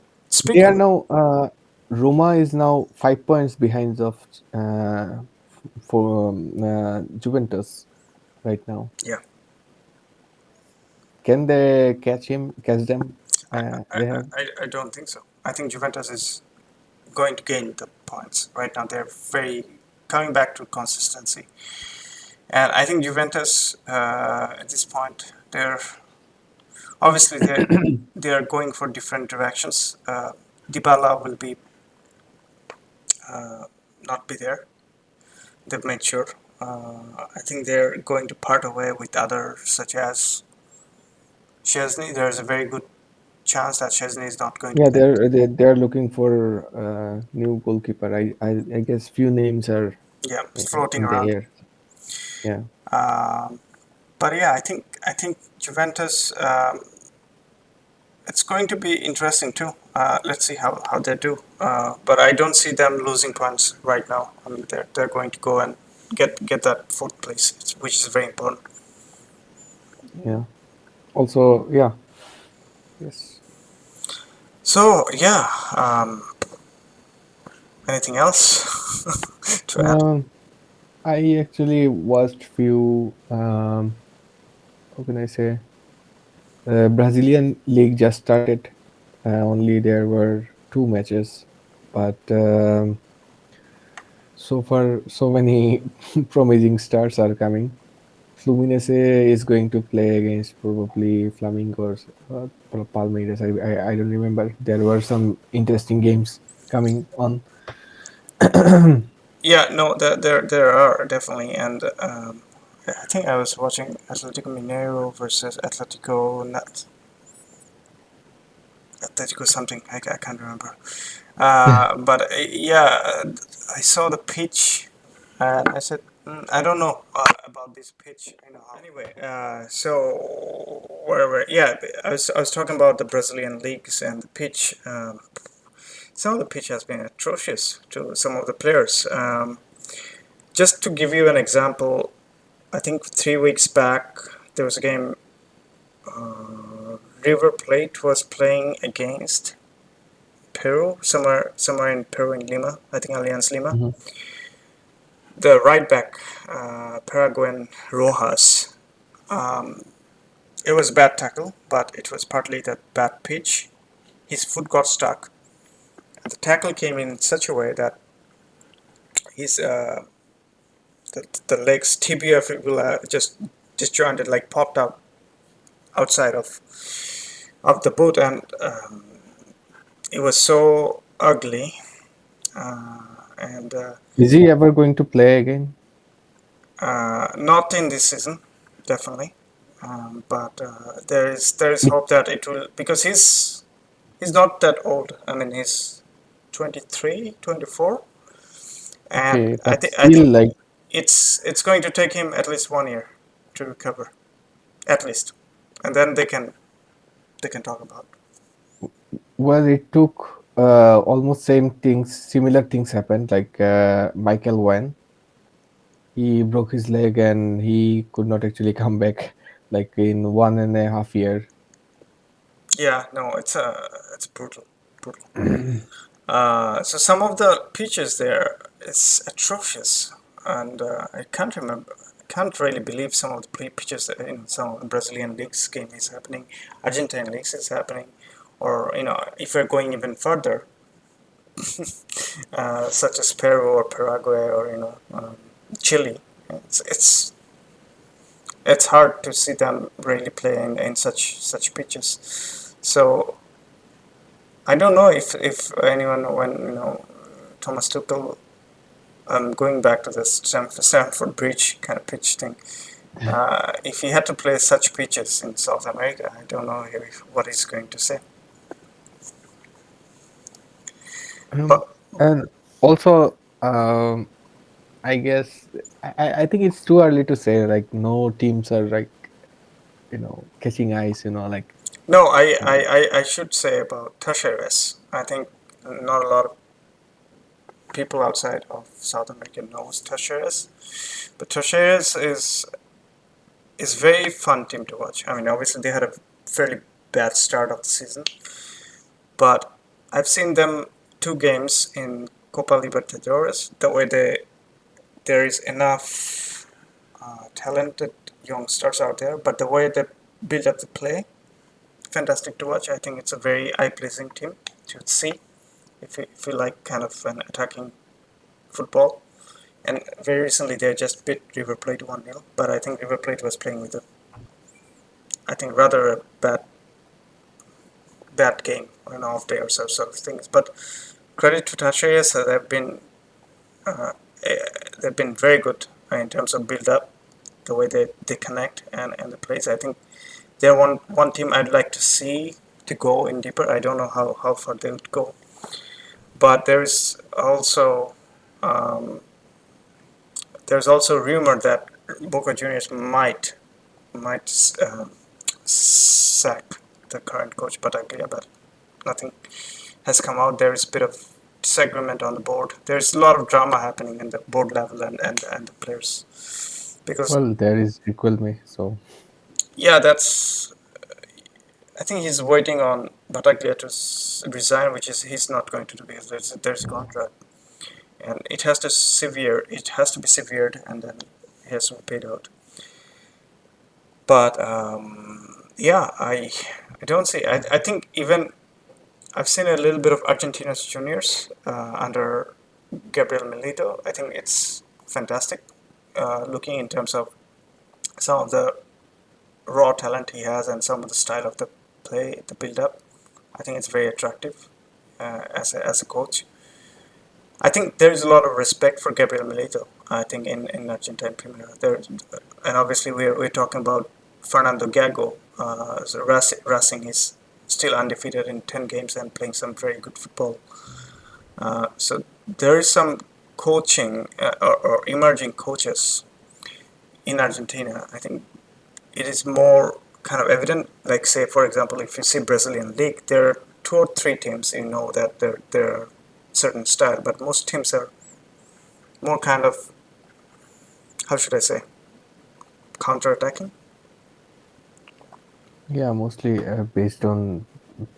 They are speaking, now. Roma is now 5 points behind of uh, for Juventus right now. yeah, Can they catch him? Catch them? I, I, They have. I don't think so. I think Juventus is going to gain the points right now. They're very coming back to consistency, and I think Juventus at this point obviously they are going for different directions. Dybala will be uh, not be there. They've made sure. I think they're going to part away with others such as Chesney. There's a very good chance that Chesney is not going to Yeah, play. they're looking for new goalkeeper. I guess few names are Yeah, floating in the around. air. Yeah. Um, but yeah, I think Juventus. It's going to be interesting too. Let's see how they do. But I don't see them losing points right now. I mean, they're going to go and get that fourth place, which is very important. Yeah. Also, yeah. Yes. So yeah, anything else to add? Um, I actually watched few. How can I say? Brazilian league just started. Only there were two matches, but so far so many promising stars are coming. Fluminense is going to play against probably Flamingos, Palmeiras. I don't remember. There were some interesting games coming on. Yeah, no, there are definitely, and I think I was watching Atletico Mineiro versus Atletico something. I can't remember. But yeah, I saw the pitch, and I said, I don't know about this pitch. I know how. Anyway, so wherever, yeah, I was talking about the Brazilian leagues and the pitch. Some of the pitch has been atrocious to some of the players. Just to give you an example, I think 3 weeks back there was a game. River Plate was playing against Peru, somewhere in Peru in Lima. I think Allianz Lima. Mhm. The right back, Paraguayan Rojas. Um, it was a bad tackle, but it was partly that bad pitch. His foot got stuck. The tackle came in such a way that his the legs tibia fibula just disjointed, like popped out outside of the boot, and it was so ugly. And Is he ever going to play again? Not in this season, definitely. But there is It, hope that it will, because he's not that old. I mean, he's 23, 24, and okay, I but think I still, think like, it's going to take him at least 1 year to recover, at least, and then they can talk about. well, it took almost same things, similar things happened. Like Michael Wan, he broke his leg and he could not actually come back, like in 1.5 year. Yeah, no, it's brutal, brutal. So some of the pitches there is atrocious, and I can't remember. Can't really believe some of the pitches that in some of the Brazilian leagues game is happening, Argentine leagues is happening, or if we're going even further, such as Peru or Paraguay or Chile. It's hard to see them really play in such pitches. So I don't know if anyone when Thomas Tuchel, going back to this Stamford Bridge kind of pitch thing. If he had to play such pitches in South America, I don't know what he's going to say. Um, But and also, I guess I think it's too early to say. Like no teams are like catching eyes. Like no, uh, I should say about Tacheres. I think not a lot of people outside of South America knows Tacheres, but Tacheres is very fun team to watch. I mean, obviously they had a fairly bad start of the season, but I've seen them two games in Copa Libertadores. The way there is enough talented youngsters out there, but the way they build up the play, fantastic to watch. I think it's a very eye-pleasing team to see if you like kind of an attacking football. And very recently they just beat River Plate 1-0, but I think River Plate was playing with I think rather a bad game on an off day or so sort of things. But credit to Tacheres, uh, eh, they've been very good in terms of build up, the way they connect and the plays. I think they're one team I'd like to see to go in deeper. I don't know how far they would go, but um, there's also rumor that Boca Juniors might sack the current coach Bataglia, but nothing has come out. There is a bit of disagreement on the board. There's a lot of drama happening in the board level and the players because well, there is equal me. So yeah, that's I think he's waiting on Bataglia to resign, which is he's not going to do because there's a contract and it has to be severed and then he has to be paid out. But yeah, I don't see. I think even I've seen a little bit of Argentina's juniors under Gabriel Milito. I think it's fantastic. Looking in terms of some of the raw talent he has and some of the style of the play, the build up, I think it's very attractive as a coach. I think there is a lot of respect for Gabriel Milito. I think in Argentine Premier there, and obviously we're talking about Fernando Gago. So Racing is still undefeated in 10 games and playing some very good football. So there is some coaching or emerging coaches in Argentina. I think it is more kind of evident. Like say, for example, if you see Brazilian league, there are two or three teams you know that they're certain style, but most teams are more kind of how should I say counter-attacking. yeah, mostly based on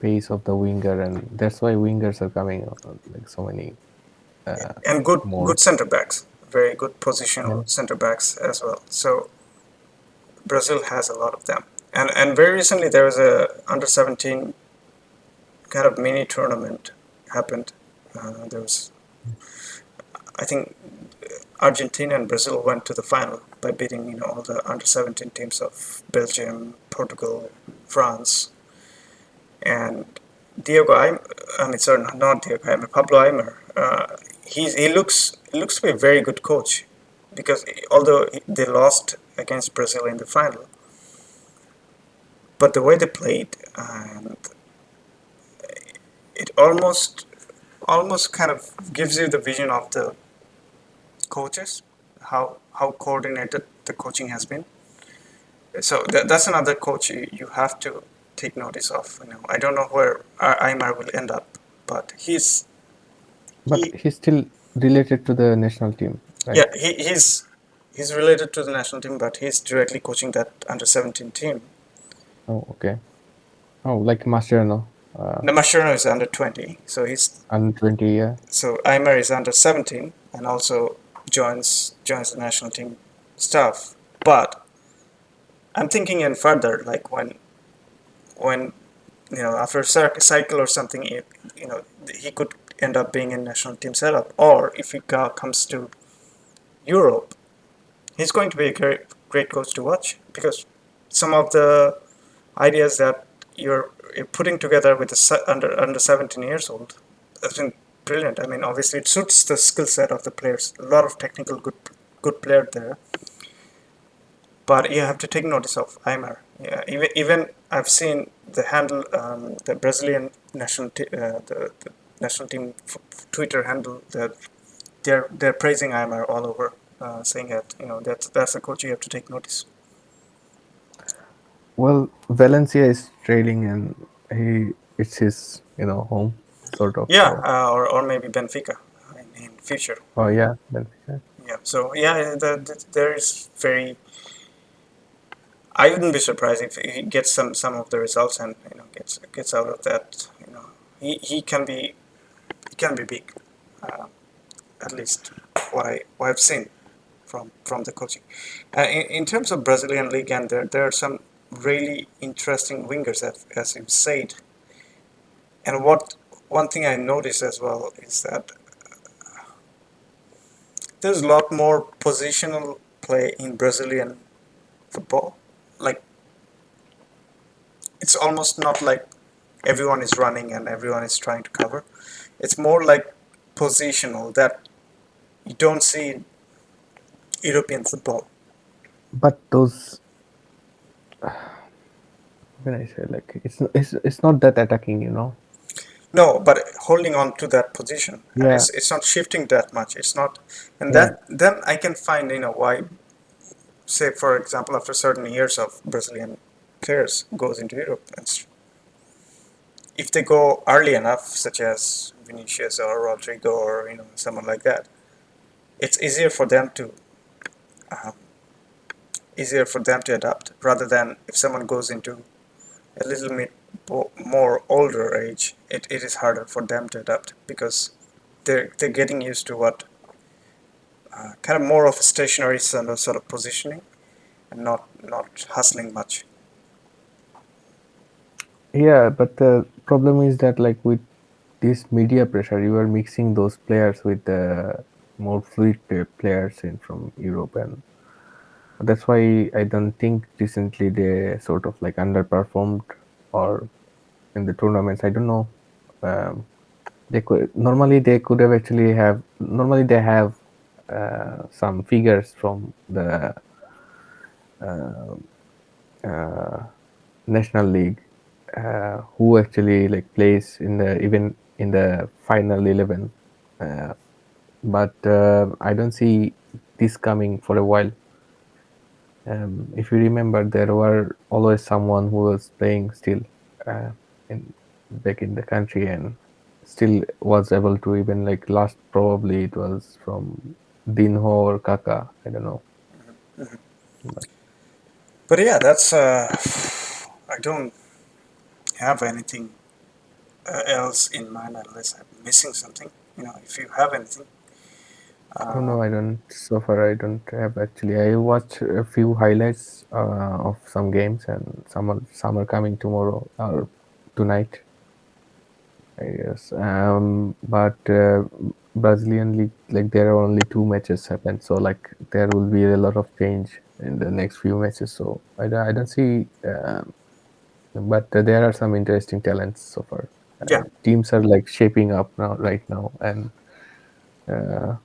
pace of the winger, and that's why wingers are coming like so many And good more. center backs, very good Yeah. positional center backs as well. So Brazil has a lot of them. And very recently there was a under 17 kind of mini tournament happened. There was I think Argentina and Brazil went to the final by beating all the under 17 teams of Belgium, Portugal, France, and I mean, sorry, not Diego Aimer, Pablo Aimer. He looks to be a very good coach because although they lost against Brazil in the final, but the way they played and it almost kind of gives you the vision of the coaches, how coordinated the coaching has been. So that's another coach you have to take notice of. I don't know where Aymar will end up, but But he he's still related to the national team, yeah right? he's related to the national team, but he's directly coaching that under 17 team. Oh, okay. Oh, like Mascherano, Namashiro is under 20, so he's under 20, yeah. so Aymar is under 17 and also joins the national team staff. But I'm thinking in further, like when after a cycle or something, he could end up being in national team setup, or if he comes to Europe, He's going to be a great coach to watch because some of the ideas that you're putting together with the under 17 years old has been brilliant. I mean, obviously it suits the skill set of the players. A lot of technical good player there, but you have to take notice of Aymar. Yeah, even I've seen the handle, the Brazilian the national team Twitter handle that they're praising Aymar all over, saying that that's a coach you have to take notice. Well, Valencia is trailing, and it's his home sort of. Yeah, So, or maybe Benfica in future. oh yeah, Benfica. Yeah, so yeah, there is very. I wouldn't be surprised if he gets some of the results and gets out of that. He can be big, uh, at least what I've seen from the coaching. In terms of Brazilian league, and there are some really interesting wingers, as you said. And what one thing I noticed as well is that there's a lot more positional play in Brazilian football. Like it's almost not like everyone is running and everyone is trying to cover. It's more like positional that you don't see in European football. But those, when I say like, it's not that attacking. No, but holding on to that position, and Yeah, it's not shifting that much. It's not, and yeah. that then I can find why, say for example, after certain years of Brazilian players goes into Europe, and if they go early enough, such as Vinicius or Rodrigo or someone like that, it's um, easier for them to adapt rather than if someone goes into a little bit more older age, it is harder for them to adapt because they're getting used to what kind of more of a stationary sort of positioning and not hustling much. Yeah, but the problem is that like with this media pressure, you are mixing those players with the more fluid players in from Europe, and that's why I don't think recently they sort of like underperformed or in the tournaments. I don't know. Um, normally they have some figures from the uh, uh, national league who actually like plays in the even in the final 11, uh, but I don't see this coming for a while. If you remember, there were always someone who was playing still uh, in back in the country and still was able to even like last. Probably it was from Dinho or Kaka. I don't know. But But yeah, that's I don't have anything else in mind unless I'm missing something. If you have anything, oh uh, no, I don't. So far, I don't have actually. I watched a few highlights of some games, and some are coming tomorrow or tonight, I guess. But Brazilian league, like there are only two matches happened, so like there will be a lot of change in the next few matches. So I don't see, but there are some interesting talents so far. yeah, Teams are like shaping up now, right now, and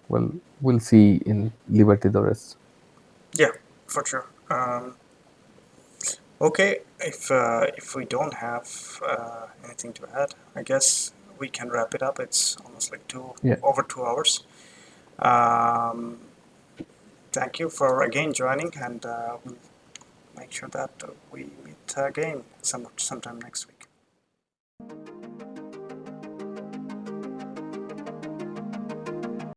well, we'll see in Libertadores. yeah, for sure. Okay, if we don't have anything to add, I guess we can wrap it up. It's almost like Yeah, over 2 hours. Um, Thank you for again joining, and we'll make sure that we meet again sometime next week.